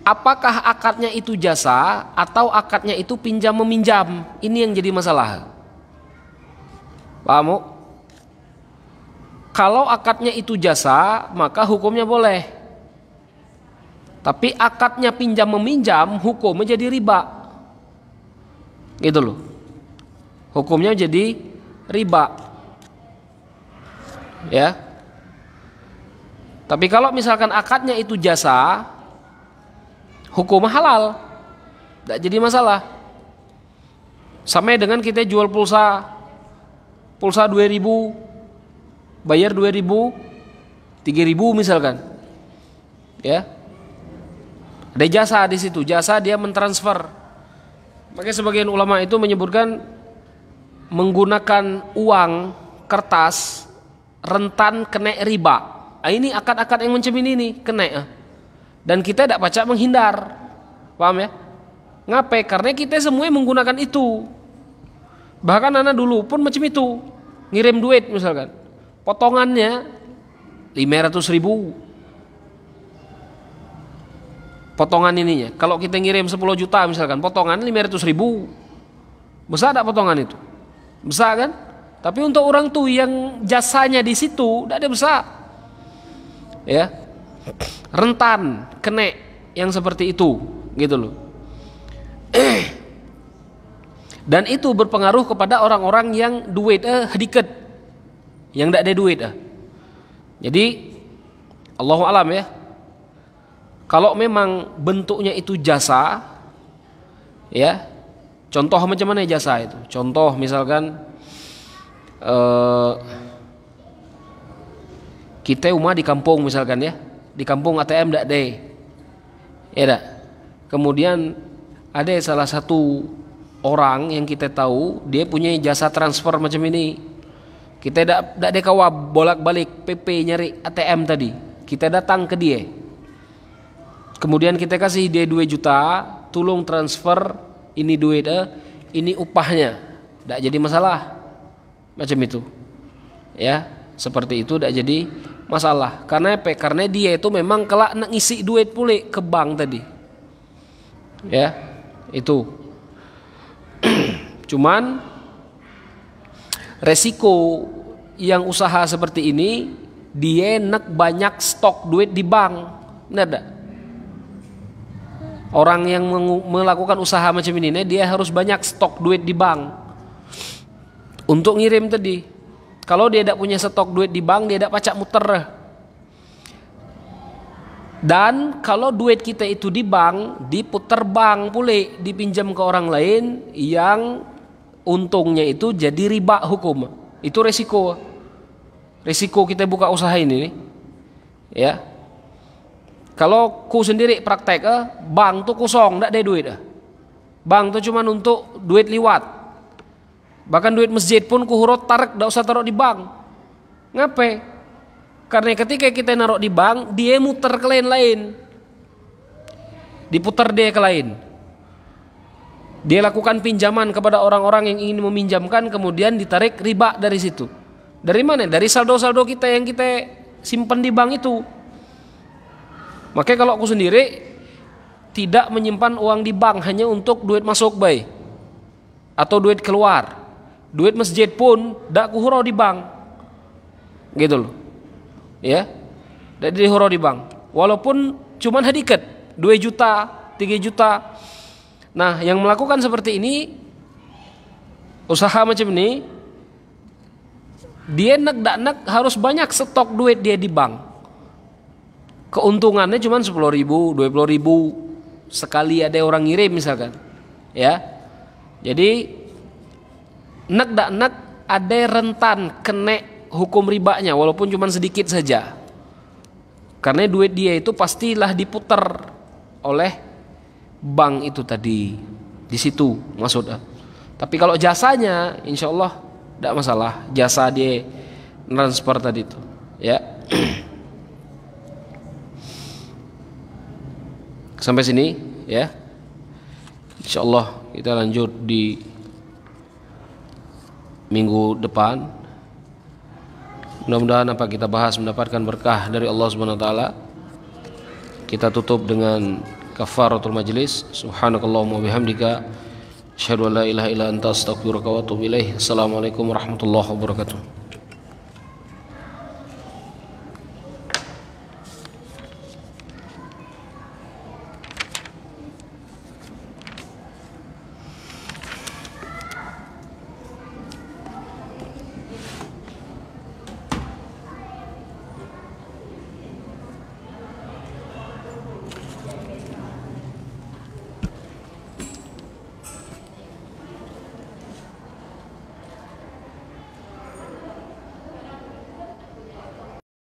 Apakah akadnya itu jasa atau akadnya itu pinjam meminjam? Ini yang jadi masalah. Paham? Kalau akadnya itu jasa, maka hukumnya boleh. Tapi akadnya pinjam meminjam, hukumnya jadi riba. Gitu loh. Hukumnya jadi riba. Ya. Tapi kalau misalkan akadnya itu jasa, hukum halal. Tidak jadi masalah. Sama dengan kita jual pulsa 2.000, bayar 2.000, 3.000 misalkan. Ya. Ada jasa di situ, jasa dia mentransfer. Makanya sebagian ulama itu menyebutkan menggunakan uang kertas rentan kena riba. Ini akad-akad yang macam ini nih kena. Dan kita tidak pacak menghindar. Paham ya? Ngapain? Karena kita semua menggunakan itu. Bahkan anak dulu pun macam itu. Ngirim duit misalkan, potongannya 500.000. Potongan ininya. Kalau kita ngirim 10 juta misalkan, potongan 500.000. Besar tak potongan itu? Besar kan? Tapi untuk orang tuh yang jasanya di situ tidak ada besar. Ya. Rentan kena yang seperti itu, gitu loh. Dan itu berpengaruh kepada orang-orang yang duit sedikit, yang tidak ada duit. Jadi Allahu alam ya. Kalau memang bentuknya itu jasa, ya, contoh macam mana jasa itu? Contoh misalkan kita rumah di kampung misalkan ya, di kampung ATM tidak ada, ya tak? Kemudian ada salah satu orang yang kita tahu dia punya jasa transfer macam ini. Kita tidak ada kawa bolak-balik PP nyari ATM tadi. Kita datang ke dia. Kemudian kita kasih dia 2 juta, tolong transfer ini duit, ini upahnya. Tidak jadi masalah. Macam itu. Ya, seperti itu tidak jadi masalah. Karena apa? Karena dia itu memang kelak nak ngisi duit pulih ke bank tadi. Ya, itu. Cuman resiko yang usaha seperti ini, dia nak banyak stok duit di bank. Benar tak? Orang yang melakukan usaha macam ini, dia harus banyak stok duit di bank untuk ngirim tadi. Kalau dia tidak punya stok duit di bank, dia tidak pacak muter. Dan kalau duit kita itu di bank, diputar bank pulih, dipinjam ke orang lain yang untungnya itu jadi riba hukum. Itu resiko. Resiko kita buka usaha ini nih. Ya. Kalau ku sendiri praktek, bank tuh kosong, tidak ada duit. Bank tuh cuma untuk duit liwat. Bahkan duit masjid pun ku hurut tarik, tidak usah taruh di bank. Ngapain? Karena ketika kita naruh di bank, dia muter ke lain-lain. Diputar dia ke lain. Dia lakukan pinjaman kepada orang-orang yang ingin meminjamkan, kemudian ditarik riba dari situ. Dari mana? Dari saldo-saldo kita yang kita simpan di bank itu. Makanya kalau aku sendiri tidak menyimpan uang di bank hanya untuk duit masuk baik atau duit keluar. Duit masjid pun tidak kuhurau di bank. Gitu loh. Ya. Tidak dihurau di bank. Walaupun cuma sedikit, 2 juta, 3 juta. Nah, yang melakukan seperti ini, usaha macam ini, dia nak harus banyak stok duit dia di bank. Keuntungannya cuma 10.000, 20.000 sekali ada orang ngirim misalkan, ya. Jadi nak ada rentan kena hukum ribanya walaupun cuma sedikit saja. Karena duit dia itu pastilah diputar oleh bank itu tadi. Di situ maksudnya. Tapi kalau jasanya, insya Allah tidak masalah. Jasa dia transfer tadi itu, ya. Sampai sini ya. Insyaallah kita lanjut di minggu depan. Mudah-mudahan apa kita bahas mendapatkan berkah dari Allah Subhanahu wa taala. Kita tutup dengan kafaratul majlis. Subhanakallahumma bihamdika asyhadu an la ilaha illa anta astaghfiruka wa atubu ilaik. Assalamualaikum warahmatullahi wabarakatuh.